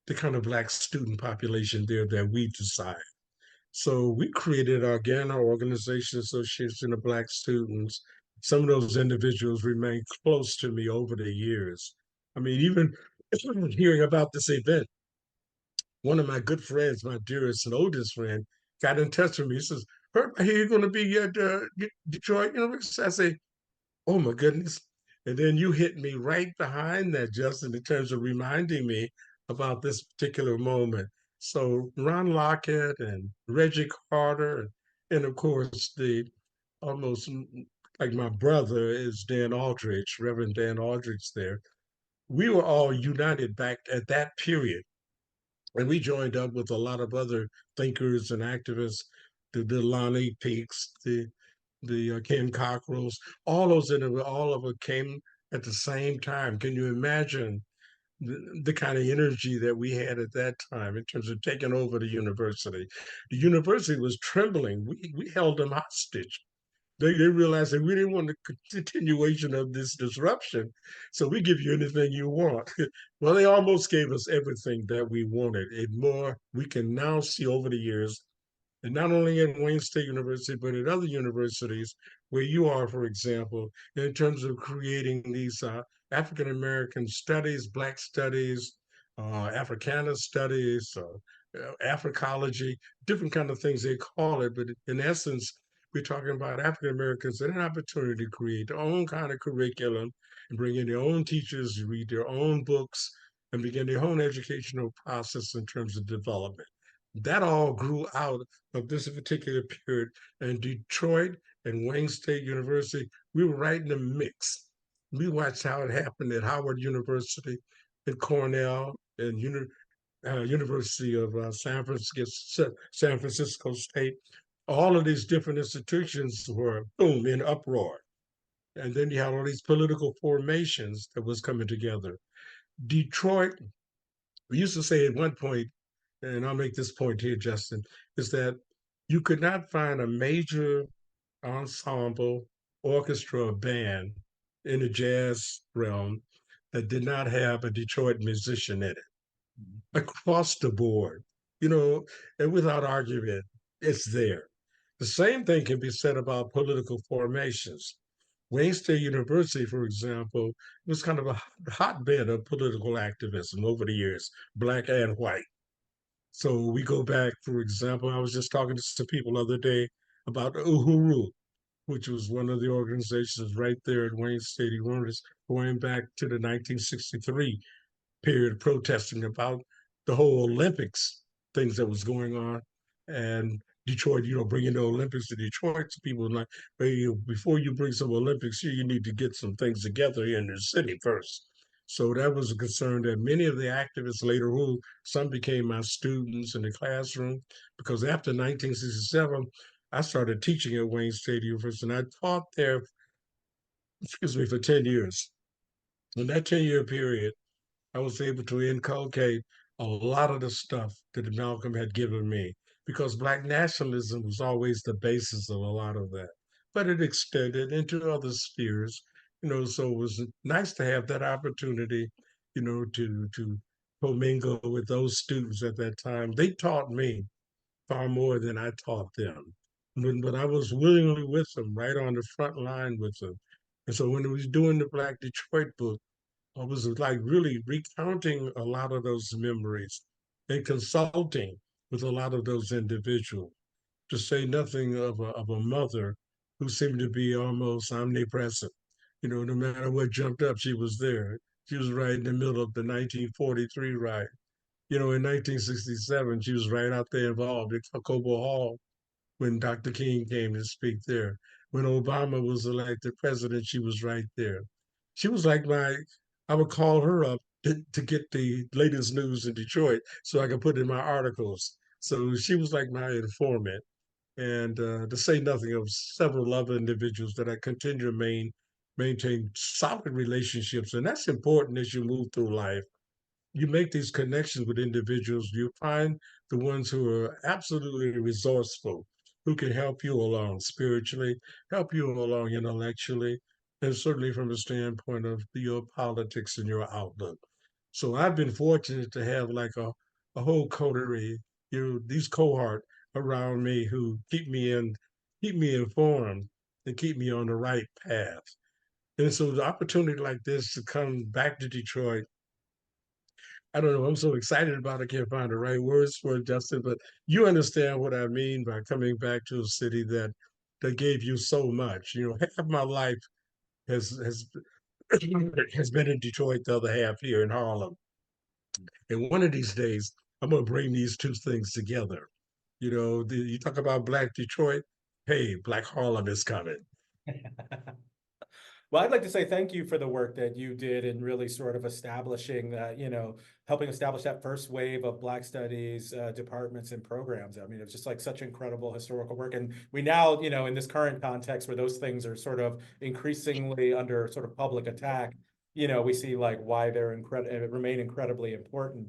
C: the kind of black student population there that we desire. So we created again our organization association of black students. Some of those individuals remain close to me over the years. I mean, even hearing about this event, one of my good friends, my dearest and oldest friend, got in touch with me. He says, "Herb, I hear you're going to be at Detroit University." I say, "Oh my goodness." And then you hit me right behind that, Justin, in terms of reminding me about this particular moment. So Ron Lockett and Reggie Carter, and of course the almost like my brother is Dan Aldrich, Reverend Dan Aldrich there. We were all united back at that period. And we joined up with a lot of other thinkers and activists, the Lonnie Peaks, the Kim Cockrells, all those all of it came at the same time. Can you imagine the kind of energy that we had at that time in terms of taking over the university? The university was trembling. We held them hostage. They realized that we didn't want the continuation of this disruption. So we give you anything you want. Well, they almost gave us everything that we wanted and more. We can now see over the years and not only at Wayne State University, but at other universities where you are, for example, in terms of creating these African American studies, Black studies, Africana studies, Africology, different kind of things they call it. But in essence, we're talking about African Americans and an opportunity to create their own kind of curriculum and bring in their own teachers, read their own books, and begin their own educational process in terms of development. That all grew out of this particular period. And Detroit and Wayne State University, we were right in the mix. We watched how it happened at Howard University, at Cornell, and University of San Francisco State. All of these different institutions were, boom, in uproar. And then you had all these political formations that was coming together. Detroit, we used to say at one point, and I'll make this point here, Justin, is that you could not find a major ensemble, orchestra, or band in the jazz realm that did not have a Detroit musician in it across the board, you know, and without argument, it's there. The same thing can be said about political formations. Wayne State University, for example, was kind of a hotbed of political activism over the years, black and white. So we go back, for example, I was just talking to some people the other day about Uhuru, which was one of the organizations right there at Wayne State University, going back to the 1963 period protesting about the whole Olympics things that was going on. And Detroit, bringing the Olympics to Detroit, so people like, hey, before you bring some Olympics here, you need to get some things together here in the city first. So that was a concern that many of the activists later, who some became my students in the classroom, because after 1967, I started teaching at Wayne State University, and I taught there, for 10 years. In that 10-year period, I was able to inculcate a lot of the stuff that Malcolm had given me because Black nationalism was always the basis of a lot of that. but it extended into other spheres, so it was nice to have that opportunity, to commingle with those students at that time. They taught me far more than I taught them. But I was willingly with them, right on the front line with them. And so when we was doing the Black Detroit book, I was like really recounting a lot of those memories and consulting with a lot of those individuals, to say nothing of a mother who seemed to be almost omnipresent. No matter what jumped up, she was there. She was right in the middle of the 1943 riot. In 1967, she was right out there involved at Cobo Hall when Dr. King came to speak there. When Obama was elected president, she was right there. She was like I would call her up to get the latest news in Detroit so I could put in my articles. So she was like my informant. And to say nothing of several other individuals that I continue to maintain solid relationships. And that's important as you move through life. You make these connections with individuals, you find the ones who are absolutely resourceful, who can help you along spiritually, help you along intellectually, and certainly from the standpoint of your politics and your outlook. So I've been fortunate to have like a whole coterie, these cohort around me who keep me informed and keep me on the right path. And so the opportunity like this to come back to Detroit, I don't know. I'm so excited about it. I can't find the right words for it, Justin, but you understand what I mean by coming back to a city that gave you so much. Half my life has has been in Detroit, the other half here in Harlem. And one of these days, I'm gonna bring these two things together. You talk about Black Detroit. Hey, Black Harlem is coming.
A: Well, I'd like to say thank you for the work that you did in really sort of establishing that, helping establish that first wave of Black Studies departments and programs. I mean, it's just like such incredible historical work. And we now, in this current context where those things are sort of increasingly under sort of public attack, we see like why they're remain incredibly important.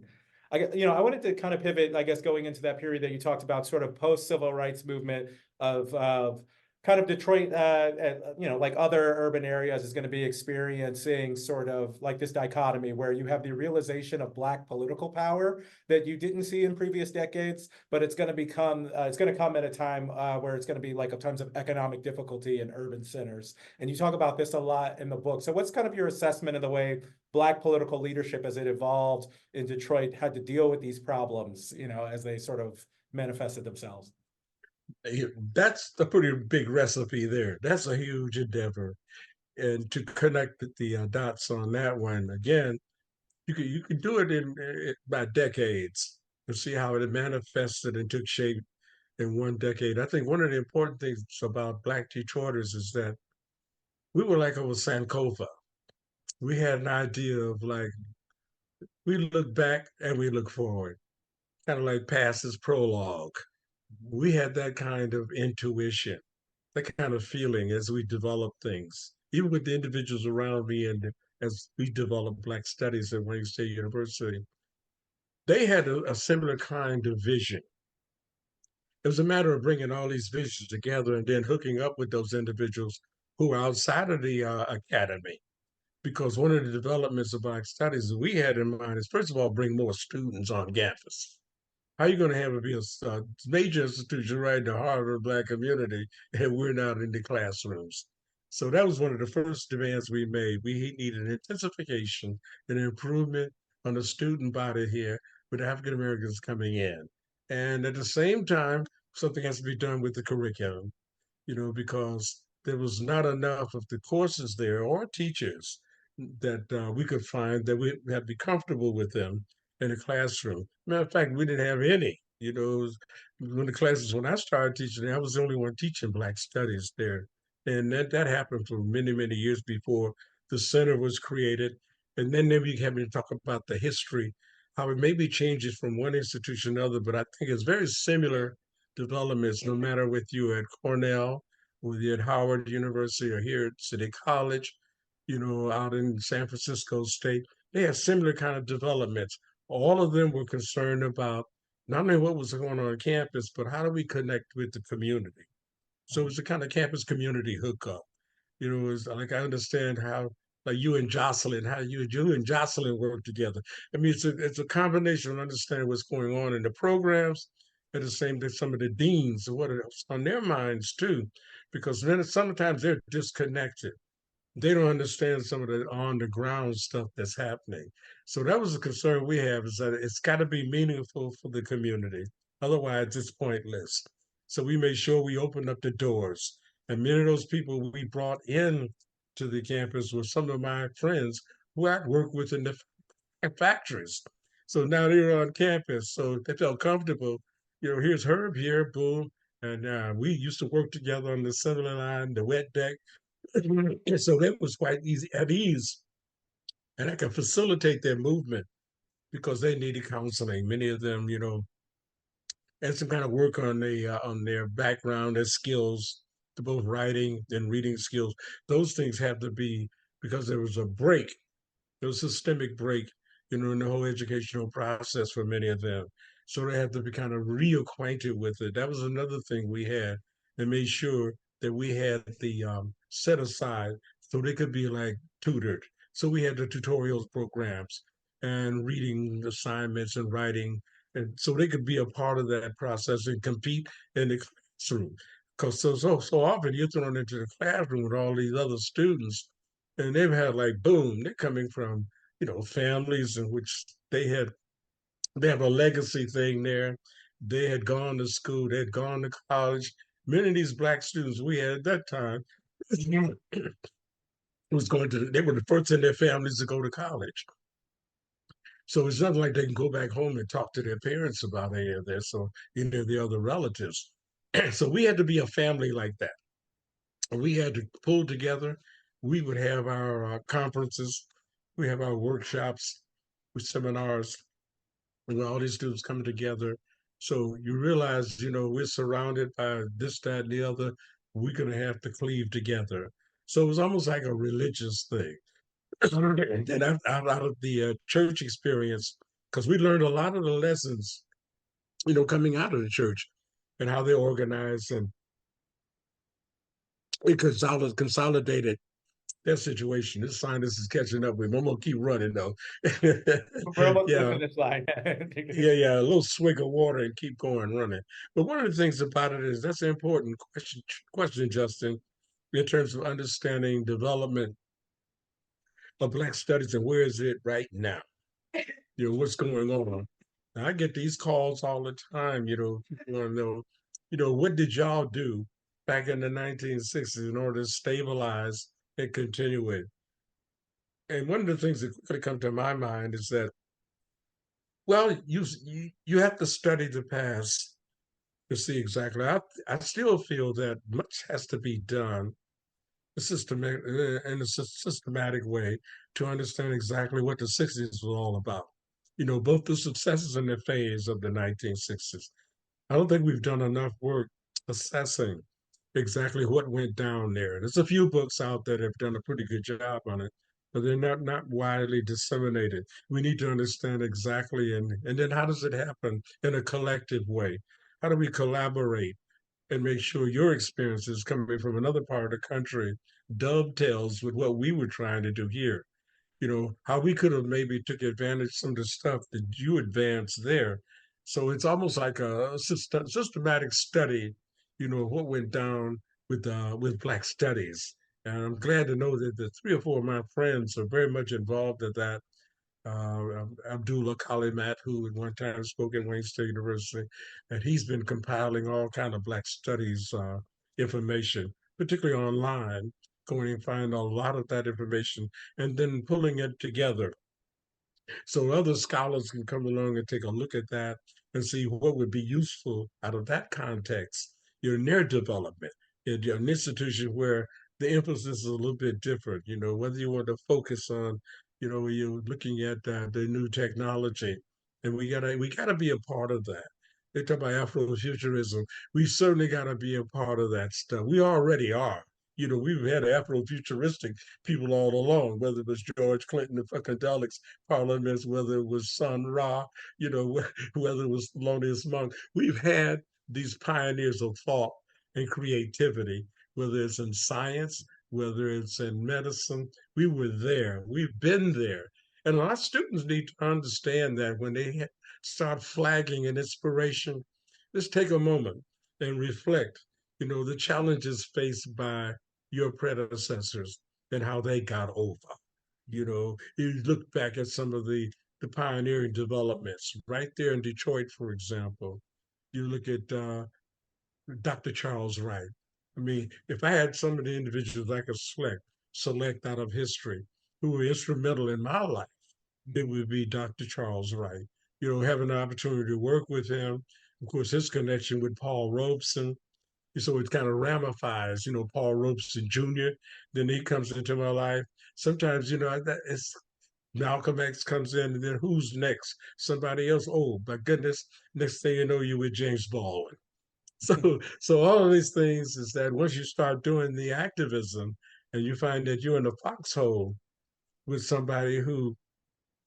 A: I wanted to kind of pivot, I guess, going into that period that you talked about, sort of post-civil rights movement of kind of Detroit, like other urban areas, is going to be experiencing sort of like this dichotomy where you have the realization of Black political power that you didn't see in previous decades, but it's going to come at a time where it's going to be like times of economic difficulty in urban centers. And you talk about this a lot in the book. So what's kind of your assessment of the way Black political leadership as it evolved in Detroit had to deal with these problems, as they sort of manifested themselves?
C: That's a pretty big recipe there. That's a huge endeavor. And to connect the dots on that one again, you could do it in by decades and see how it manifested and took shape in one decade. I think one of the important things about Black Detroiters is that we were like over Sankofa. We had an idea of like we look back and we look forward, kind of like past is prologue. We had that kind of intuition, that kind of feeling as we develop things, even with the individuals around me and as we developed Black Studies at Wayne State University. They had a similar kind of vision. It was a matter of bringing all these visions together and then hooking up with those individuals who are outside of the academy. Because one of the developments of Black Studies that we had in mind is, first of all, bring more students on campus. How are you going to have it be a major institution right in the heart of the Black community and we're not in the classrooms? So that was one of the first demands we made. We needed an intensification and improvement on the student body here with African Americans coming in. And at the same time, something has to be done with the curriculum, because there was not enough of the courses there or teachers that we could find that we had to be comfortable with them in the classroom. Matter of fact, we didn't have any. When I started teaching, I was the only one teaching Black Studies there. And that happened for many, many years before the center was created. And then we have to talk about the history, how it maybe changes from one institution to another, but I think it's very similar developments, no matter with you at Cornell, with you at Howard University or here at City College, out in San Francisco State. They had similar kind of developments. All of them were concerned about not only what was going on campus, but how do we connect with the community? So it's a kind of campus community hookup. It's like I understand how like you and Jocelyn, how you and Jocelyn work together. I mean, it's a combination of understanding what's going on in the programs, at the same time some of the deans and what is on their minds too, because then sometimes they're disconnected. They don't understand some of the on the ground stuff that's happening. So that was a concern we have, is that it's got to be meaningful for the community. Otherwise, it's pointless. So we made sure we opened up the doors. And many of those people we brought in to the campus were some of my friends who I'd worked with in the factories. So now they're on campus. So they felt comfortable. Here's Herb here, boom. And we used to work together on the assembly line, the wet deck. So that was quite easy at ease, and I could facilitate their movement because they needed counseling. Many of them, had some kind of work on their background, their skills, to both writing and reading skills. Those things have to be, because there was a break, there was a systemic break, in the whole educational process for many of them. So they have to be kind of reacquainted with it. That was another thing we had, and made sure that we had the set aside so they could be like tutored. So we had the tutorials programs and reading assignments and writing, and so they could be a part of that process and compete in the classroom. Because so often you're thrown into the classroom with all these other students, and they've had like boom, they're coming from families in which they have a legacy thing there. They had gone to school, they had gone to college. Many of these black students we had at that time they were the first in their families to go to college. So it's not like they can go back home and talk to their parents about any of this or any of the other relatives. So we had to be a family like that. We had to pull together. We would have our conferences, we have our workshops, with seminars, with all these students coming together. So you realize, we're surrounded by this, that, and the other. We're going to have to cleave together. So it was almost like a religious thing. And then out of the church experience, because we learned a lot of the lessons, coming out of the church and how they organize, and it consolidated their situation. This scientist is catching up with me. I'm gonna keep running though.
A: We're almost to the
C: Yeah,
A: finish line.
C: yeah. A little swig of water and keep going running. But one of the things about it is that's an important question, Justin, in terms of understanding development of Black studies and where is it right now? What's going on? Now, I get these calls all the time. People want to know, what did y'all do back in the 1960s in order to stabilize and continue it? And one of the things that could come to my mind is that, well, you have to study the past to see exactly. I still feel that much has to be done in a systematic way to understand exactly what the 60s was all about. Both the successes and the failures of the 1960s. I don't think we've done enough work assessing exactly what went down there. There's a few books out there that have done a pretty good job on it, but they're not widely disseminated. We need to understand exactly, and then how does it happen in a collective way? How do we collaborate and make sure your experiences coming from another part of the country dovetails with what we were trying to do here? How we could have maybe took advantage of some of the stuff that you advanced there. So it's almost like a systematic study, of what went down with Black studies. And I'm glad to know that the three or four of my friends are very much involved in that. Abdullah Kalimat, who at one time spoke at Wayne State University, and he's been compiling all kind of Black studies information, particularly online, going and find a lot of that information and then pulling it together so other scholars can come along and take a look at that and see what would be useful out of that context, in their development, in an institution where the emphasis is a little bit different, whether you want to focus on, when you're looking at the new technology, and we gotta be a part of that. They talk about Afrofuturism. We certainly gotta be a part of that stuff. We already are. We've had Afrofuturistic people all along, whether it was George Clinton, the Funkadelics, parliaments, whether it was Sun Ra, whether it was Thelonious Monk. We've had these pioneers of thought, and creativity, whether it's in science, whether it's in medicine. We were there. We've been there. And a lot of students need to understand that when they start flagging an inspiration, just take a moment and reflect, the challenges faced by your predecessors and how they got over. You look back at some of the pioneering developments right there in Detroit, for example. You look at Dr. Charles Wright. I mean, if I had some of the individuals I could select out of history who were instrumental in my life, it would be Dr. Charles Wright. Having the opportunity to work with him, of course, his connection with Paul Robeson. So it kind of ramifies, Paul Robeson Jr. Then he comes into my life. Sometimes, it's Malcolm X comes in, and then who's next? Somebody else. Oh my goodness! Next thing you know, you with James Baldwin. So all of these things is that once you start doing the activism, and you find that you're in a foxhole with somebody who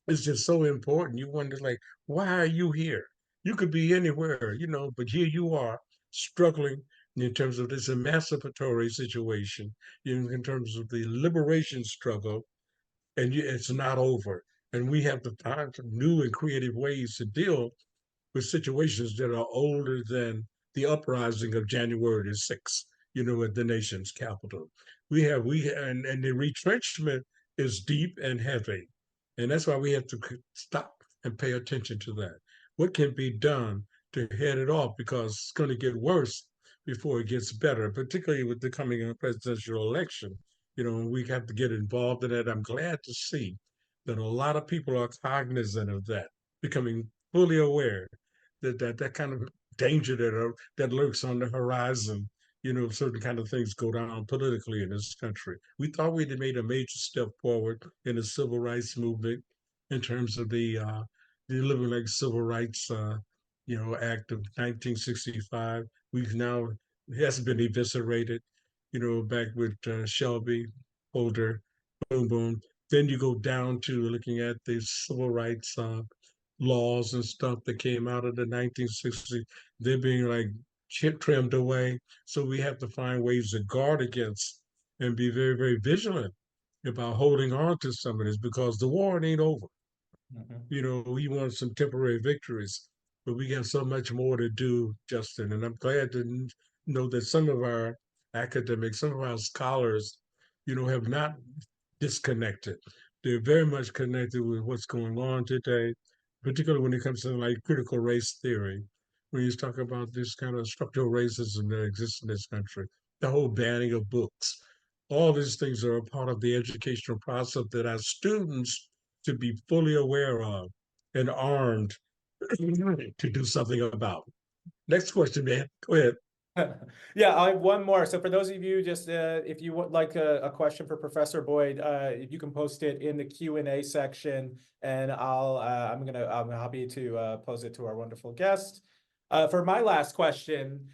C: is just so important, you wonder like, why are you here? You could be anywhere, but here you are struggling in terms of this emancipatory situation, in terms of the liberation struggle, and it's not over. And we have to find some new and creative ways to deal with situations that are older than the uprising of January the 6th, at the nation's capital. And the retrenchment is deep and heavy. And that's why we have to stop and pay attention to that. What can be done to head it off? Because it's going to get worse before it gets better, particularly with the coming presidential election. We have to get involved in it. I'm glad to see that a lot of people are cognizant of that, becoming fully aware that kind of danger that lurks on the horizon. Certain kind of things go down politically in this country. We thought we'd made a major step forward in the civil rights movement in terms of the Living Like Civil Rights, Act of 1965. We've now it has been eviscerated. Back with Shelby, Holder, boom, boom. Then you go down to looking at the civil rights laws and stuff that came out of the 1960s. They're being like trimmed away. So we have to find ways to guard against and be very, very vigilant about holding on to some of this because the war ain't over. We want some temporary victories, but we have so much more to do, Justin. And I'm glad to know that some of our academics, some of our scholars, have not disconnected. They're very much connected with what's going on today, particularly when it comes to like critical race theory. When you talk about this kind of structural racism that exists in this country, the whole banning of books, all these things are a part of the educational process that our students should be fully aware of and armed to do something about. Next question, man. Go ahead.
A: Yeah, I have one more. So for those of you, just if you would like a question for Professor Boyd, if you can post it in the Q&A section, and I'm happy to pose it to our wonderful guest. For my last question,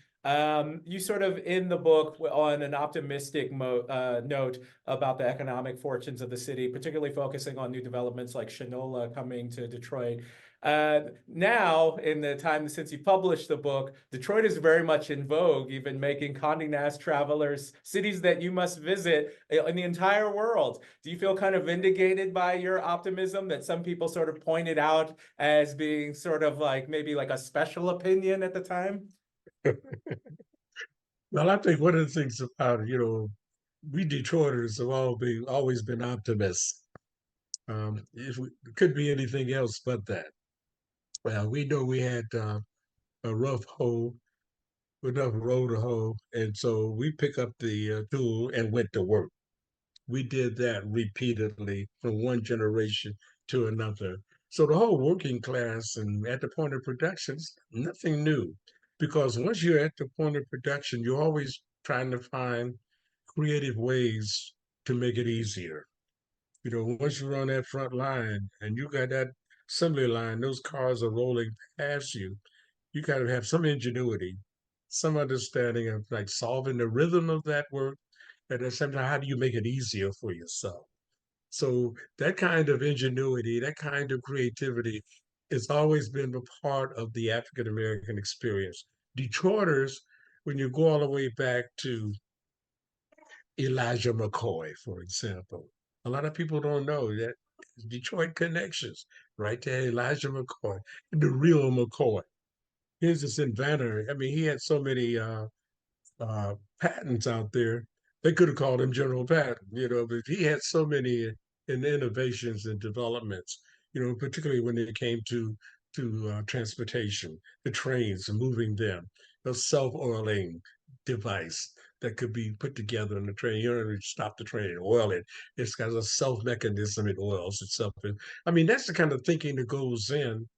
A: you sort of in the book on an optimistic note about the economic fortunes of the city, particularly focusing on new developments like Shinola coming to Detroit. Now, in the time since you published the book, Detroit is very much in vogue, even making Condé Nast Travelers cities that you must visit in the entire world. Do you feel kind of vindicated by your optimism that some people sort of pointed out as being sort of like maybe like a special opinion at the time?
C: Well, I think one of the things about it, we Detroiters have always been optimists. It could be anything else but that. Well, we know we had a rough enough road to hoe, and so we pick up the tool and went to work. We did that repeatedly from one generation to another. So the whole working class and at the point of production is nothing new, because once you're at the point of production, you're always trying to find creative ways to make it easier. Once you're on that front line and you got that assembly line, those cars are rolling past you. You got to have some ingenuity, some understanding of like solving the rhythm of that work, and then sometimes how do you make it easier for yourself? So that kind of ingenuity, that kind of creativity has always been a part of the African American experience. Detroiters when you go all the way back to Elijah McCoy, for example. A lot of people don't know that Detroit connections, right there, Elijah McCoy, the real McCoy. Here's this inventor. I mean, he had so many patents out there. They could have called him General Patton, but he had so many innovations and developments, particularly when it came to transportation, the trains, moving them, the self-oiling device that could be put together in the train. You don't stop the train and oil it. It's got a self mechanism. It oils itself. I mean, that's the kind of thinking that goes in,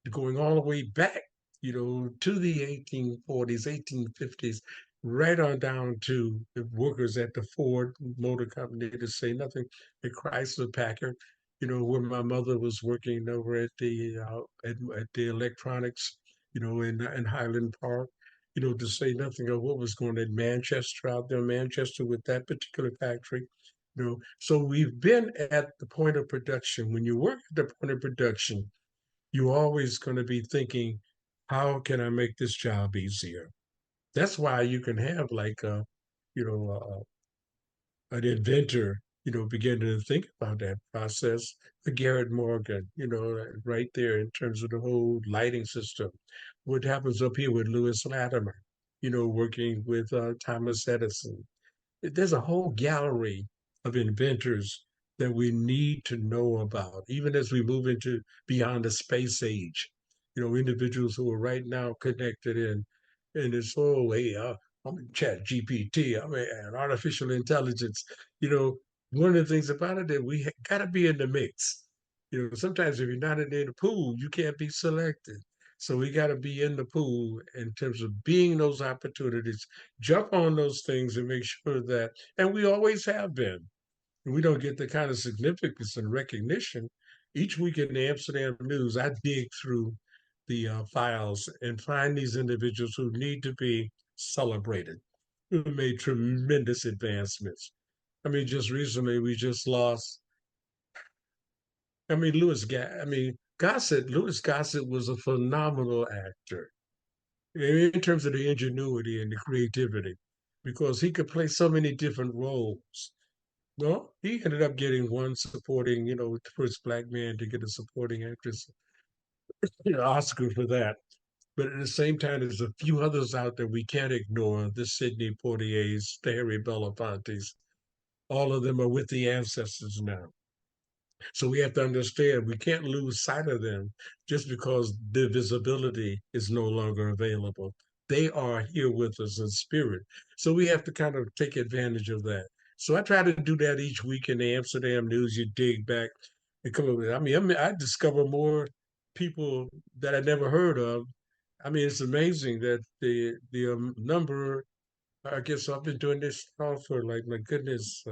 C: going all the way back, to the 1840s, 1850s, right on down to the workers at the Ford Motor Company, to say nothing, at Chrysler Packard, where my mother was working over at the electronics, in Highland Park, to say nothing of what was going on in Manchester, out there in Manchester with that particular factory. So we've been at the point of production. When you work at the point of production, you're always going to be thinking, how can I make this job easier? That's why you can have like you know, an inventor, begin to think about that process. Garrett Morgan, right there in terms of the whole lighting system. What happens up here with Lewis Latimer, working with Thomas Edison. There's a whole gallery of inventors that we need to know about, even as we move into beyond the space age. Individuals who are right now connected in this whole way. I'm in Chat GPT. I'm an artificial intelligence. You know, One of the things about it that we got to be in the mix. Sometimes if you're not in the pool, you can't be selected. So we got to be in the pool in terms of being those opportunities, jump on those things and make sure that, and we always have been, and we don't get the kind of significance and recognition. Each week in the Amsterdam News, I dig through the files and find these individuals who need to be celebrated, who made tremendous advancements. I mean, just recently we just lost. Lewis Gossett was a phenomenal actor in terms of the ingenuity and the creativity, because he could play so many different roles. Well, he ended up getting one supporting, the first black man to get a supporting actress, Oscar for that. But at the same time, there's a few others out there we can't ignore. The Sidney Poitiers, the Harry Belafontes, all of them are with the ancestors now. So we have to understand we can't lose sight of them just because the visibility is no longer available. They are here with us in spirit. So we have to kind of take advantage of that. So I try to do that each week in the Amsterdam News. You dig back and come up with, I discover more people that I never heard of. I mean, it's amazing that the number, I guess I've been doing this now for, like, my goodness,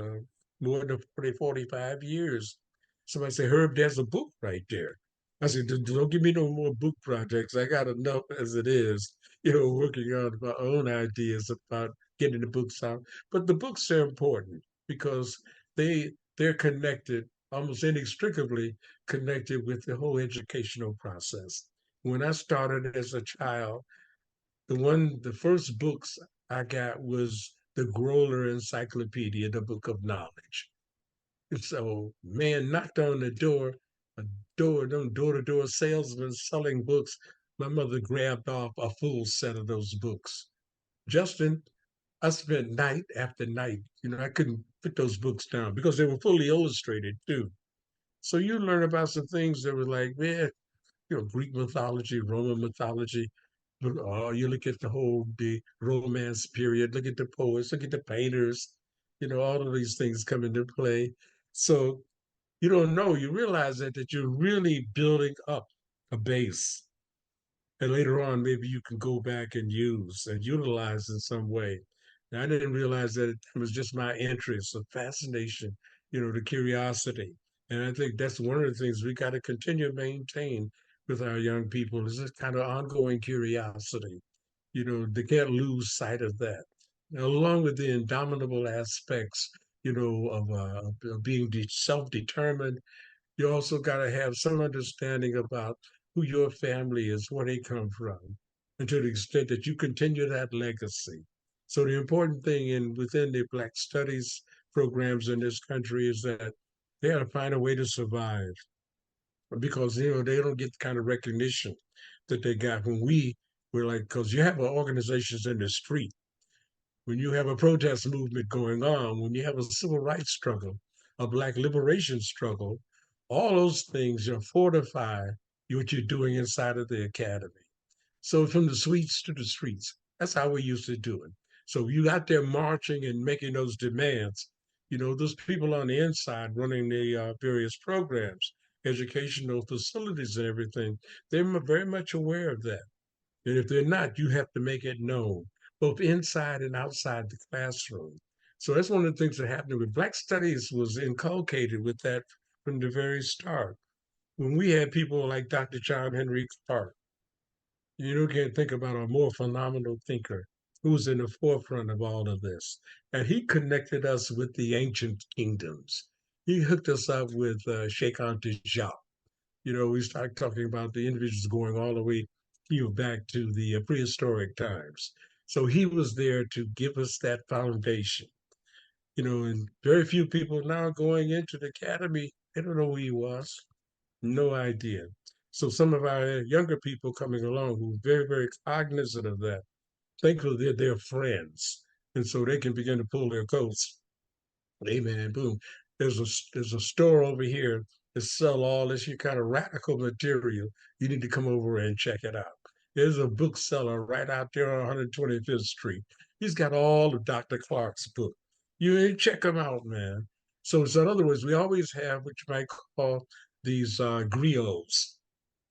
C: more than 40, 45 years. Somebody say, Herb, there's a book right there. I said, don't give me no more book projects. I got enough as it is, working on my own ideas about getting the books out. But the books are important because they're connected, almost inextricably connected with the whole educational process. When I started as a child, the first books I got was the Growler Encyclopedia, the Book of Knowledge. And so, man knocked on the door, them door-to-door salesmen selling books. My mother grabbed off a full set of those books. Justin, I spent night after night. I couldn't put those books down because they were fully illustrated too. So you learn about some things that were like, man, Greek mythology, Roman mythology. You look at the Romance period, look at the poets, look at the painters, all of these things come into play. So you don't know, you realize that you're really building up a base. And later on, maybe you can go back and use and utilize in some way. Now, I didn't realize that it was just my interest, the fascination, the curiosity. And I think that's one of the things we got to continue to maintain with our young people is this kind of ongoing curiosity. They can't lose sight of that. Now, along with the indomitable aspects, of being self-determined, you also got to have some understanding about who your family is, where they come from, and to the extent that you continue that legacy. So the important thing within the Black Studies programs in this country is that they got to find a way to survive because they don't get the kind of recognition that they got when we were like, because you have organizations in the street, when you have a protest movement going on, when you have a civil rights struggle, a Black liberation struggle, all those things fortify what you're doing inside of the academy. So from the suites to the streets, that's how we used to do it. So you out there marching and making those demands, those people on the inside running the various programs, educational facilities and everything, they're very much aware of that. And if they're not, you have to make it known, both inside and outside the classroom. So that's one of the things that happened with Black Studies was inculcated with that from the very start. When we had people like Dr. John Henry Clark, you can't think about a more phenomenal thinker who's in the forefront of all of this. And he connected us with the ancient kingdoms. He hooked us up with Sheikh Anta Diop. We start talking about the individuals going all the way back to the prehistoric times. So he was there to give us that foundation. And very few people now going into the academy, they don't know who he was. No idea. So some of our younger people coming along who are very, very cognizant of that, thankfully they're their friends. And so they can begin to pull their coats. Hey man, boom. There's a store over here that sell all this kind of radical material. You need to come over and check it out. There's a bookseller right out there on 125th Street. He's got all of Dr. Clark's books. You check them out, man. So in other words, we always have what you might call these griots.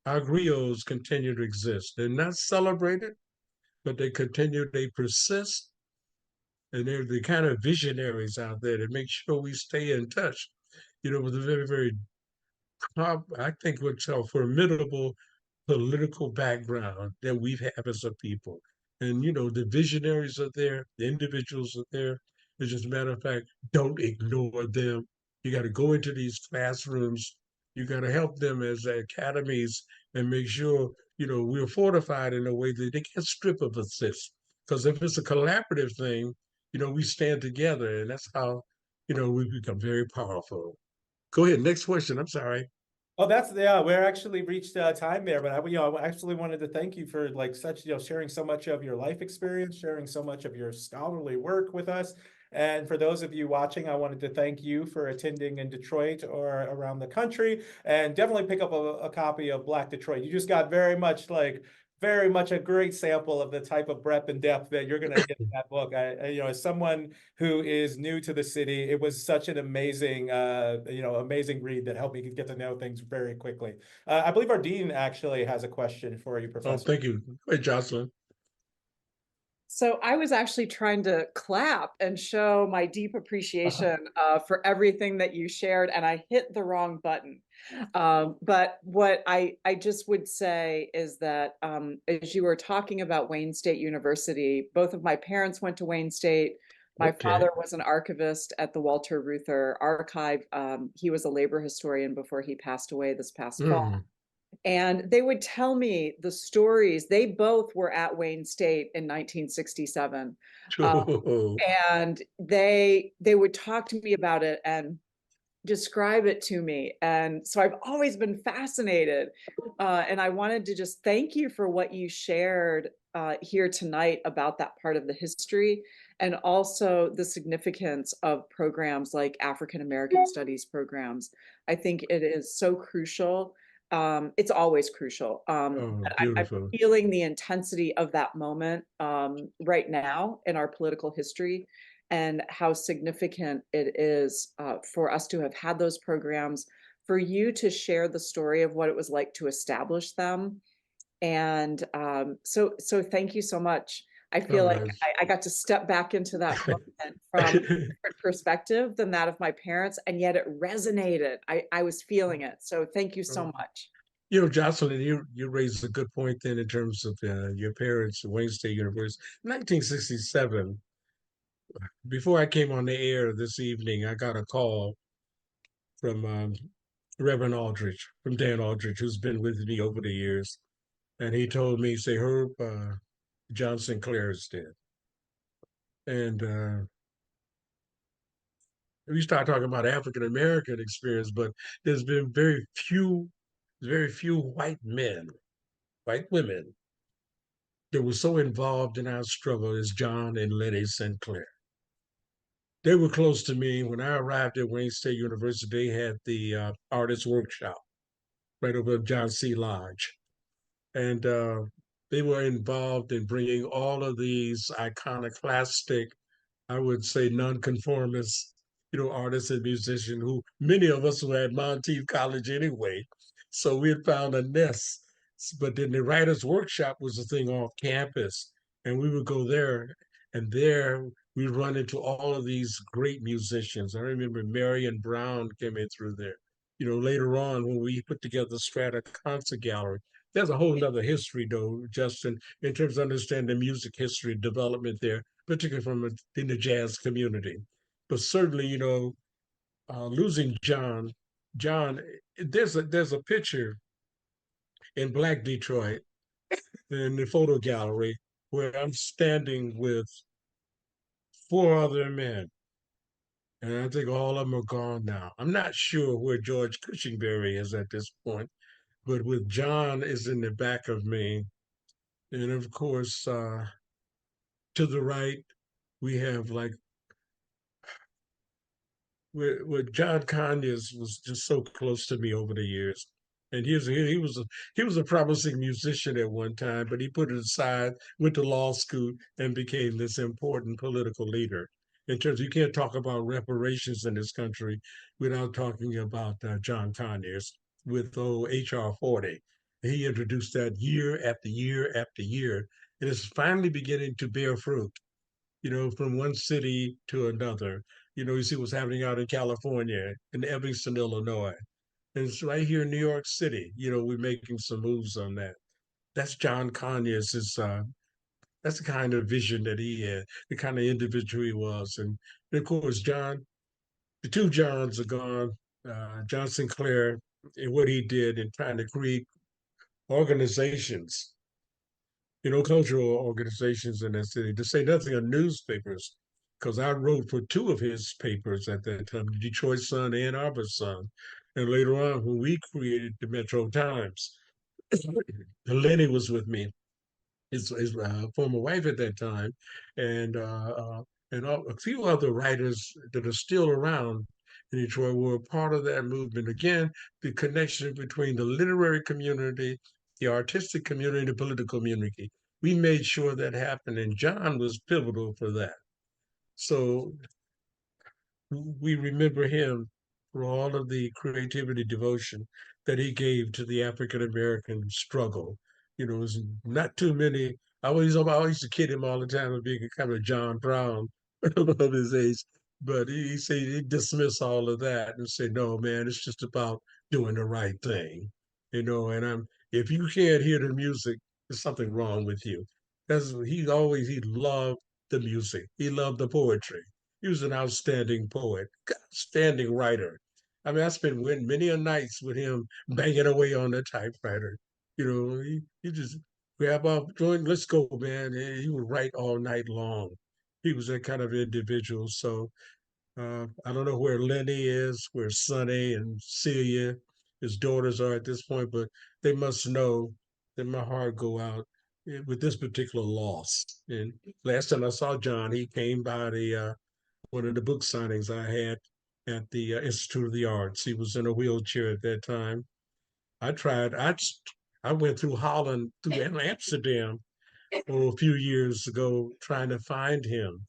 C: Our griots continue to exist. They're not celebrated, but they continue, they persist, and they're the kind of visionaries out there that make sure we stay in touch, with a very, very, I think, what's a formidable political background that we have as a people. And, the visionaries are there, the individuals are there. It's just a matter of fact, don't ignore them. You got to go into these classrooms. You got to help them as academies and make sure, we're fortified in a way that they can't strip of us this. Because if it's a collaborative thing, we stand together and that's how, we become very powerful. Go ahead. Next question. I'm sorry.
A: Oh, yeah, we're actually reached time there, but I actually wanted to thank you for like such, sharing so much of your life experience, sharing so much of your scholarly work with us. And for those of you watching, I wanted to thank you for attending in Detroit or around the country, and definitely pick up a copy of Black Detroit. You just got very much a great sample of the type of breadth and depth that you're going to get in that book. As someone who is new to the city, it was such an amazing, amazing read that helped me get to know things very quickly. I believe our dean actually has a question for you,
C: Oh,
A: Professor.
C: thank you. Hey, Jocelyn.
B: So I was actually trying to clap and show my deep appreciation for everything that you shared, and I hit the wrong button. But what I just would say is that as you were talking about Wayne State University, both of my parents went to Wayne State. My father was an archivist at the Walter Reuther Archive. He was a labor historian before he passed away this past fall. And they would tell me the stories. They both were at Wayne State in 1967. And they would talk to me about it and describe it to me. And so I've always been fascinated. And I wanted to just thank you for what you shared here tonight about that part of the history, and also the significance of programs like African American Studies programs. I think it is so crucial. It's always crucial.
C: Oh,
B: I'm
C: beautiful.
B: feeling the intensity of that moment right now in our political history, and how significant it is for us to have had those programs, for you to share the story of what it was like to establish them. And so thank you so much. I feel like I got to step back into that moment from a different perspective than that of my parents, and yet it resonated. I was feeling it. So thank you so much.
C: Jocelyn, you raised a good point then in terms of your parents at Wayne State University. 1967, before I came on the air this evening, I got a call from Reverend Aldrich, from Dan Aldrich, who's been with me over the years. And he told me, say, Herb, John Sinclair is dead. And we start talking about African American experience, but there's been very few white men, white women that were so involved in our struggle as John and Lenny Sinclair. They were close to me. When I arrived at Wayne State University, they had the artist workshop right over at John C. Lodge. And they were involved in bringing all of these iconoclastic, I would say, nonconformist, artists and musicians who many of us were at Monteith College anyway. So we had found a nest. But then the writers' workshop was a thing off campus, and we would go there, and there we run into all of these great musicians. I remember Marion Brown came in through there. Later on when we put together the Strata Concert Gallery, there's a whole nother history, though, Justin, in terms of understanding music history development there, particularly in the jazz community. But certainly, losing John, there's a picture in Black Detroit in the photo gallery where I'm standing with four other men. And I think all of them are gone now. I'm not sure where George Cushingberry is at this point, but with John is in the back of me. And of course, to the right, we have like where John Conyers was just so close to me over the years. And he was a promising musician at one time, but he put it aside, went to law school, and became this important political leader. In terms, you can't talk about reparations in this country without talking about John Conyers with HR 40. He introduced that year after year after year, and it's finally beginning to bear fruit, from one city to another. You see what's happening out in California, in Evanston, Illinois. And it's right here in New York City. We're making some moves on that. That's John Conyers. That's the kind of vision that he had, the kind of individual he was. And of course, the two Johns are gone. John Sinclair and what he did in trying to create organizations, cultural organizations in that city, to say nothing of newspapers, because I wrote for two of his papers at that time, the Detroit Sun and Arbor Sun. And later on, when we created the Metro Times, Lenny was with me, his former wife at that time, and a few other writers that are still around in Detroit were a part of that movement. Again, the connection between the literary community, the artistic community, and the political community. We made sure that happened, and John was pivotal for that. So we remember him for all of the creativity, devotion that he gave to the African American struggle. It was not too many. I used to kid him all the time of being a kind of John Brown of his age, but he said he dismissed all of that and said, "No, man, it's just about doing the right thing." And if you can't hear the music, there's something wrong with you. He loved the music. He loved the poetry. He was an outstanding poet, outstanding writer. I mean, I spent many a nights with him banging away on the typewriter. He just grab up, join, let's go, man. And he would write all night long. He was that kind of individual. So I don't know where Lenny is, where Sonny and Celia, his daughters are at this point, but they must know that my heart go out with this particular loss. And last time I saw John, he came by the one of the book signings I had at the Institute of the Arts. He was in a wheelchair at that time. I tried. I went through Holland, through Amsterdam, a few years ago, trying to find him.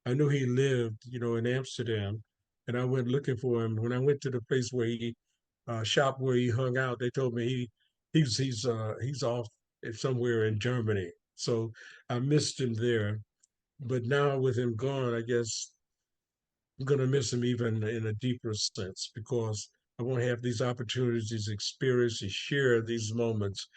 C: I knew he lived, in Amsterdam, and I went looking for him. When I went to the place where he shop where he hung out, they told me he's off somewhere in Germany. So I missed him there. But now with him gone, I guess I'm going to miss him even in a deeper sense because I won't have these opportunities, these experiences, share these moments.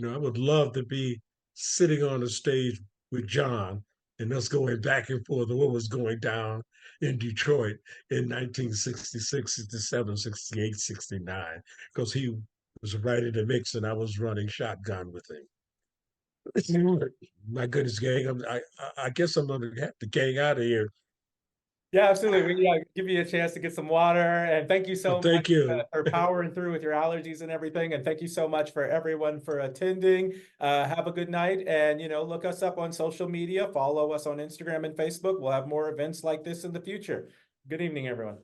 C: I would love to be sitting on the stage with John and us going back and forth of what was going down in Detroit in 1966, 67, 68, 69, because he was right in the mix and I was running shotgun with him. My goodness, gang! I guess I'm gonna have to gang out of here.
A: Yeah, absolutely. We give you a chance to get some water, and thank you so much
C: Thank you.
A: for powering through with your allergies and everything. And thank you so much for everyone for attending. Have a good night, and look us up on social media. Follow us on Instagram and Facebook. We'll have more events like this in the future. Good evening, everyone.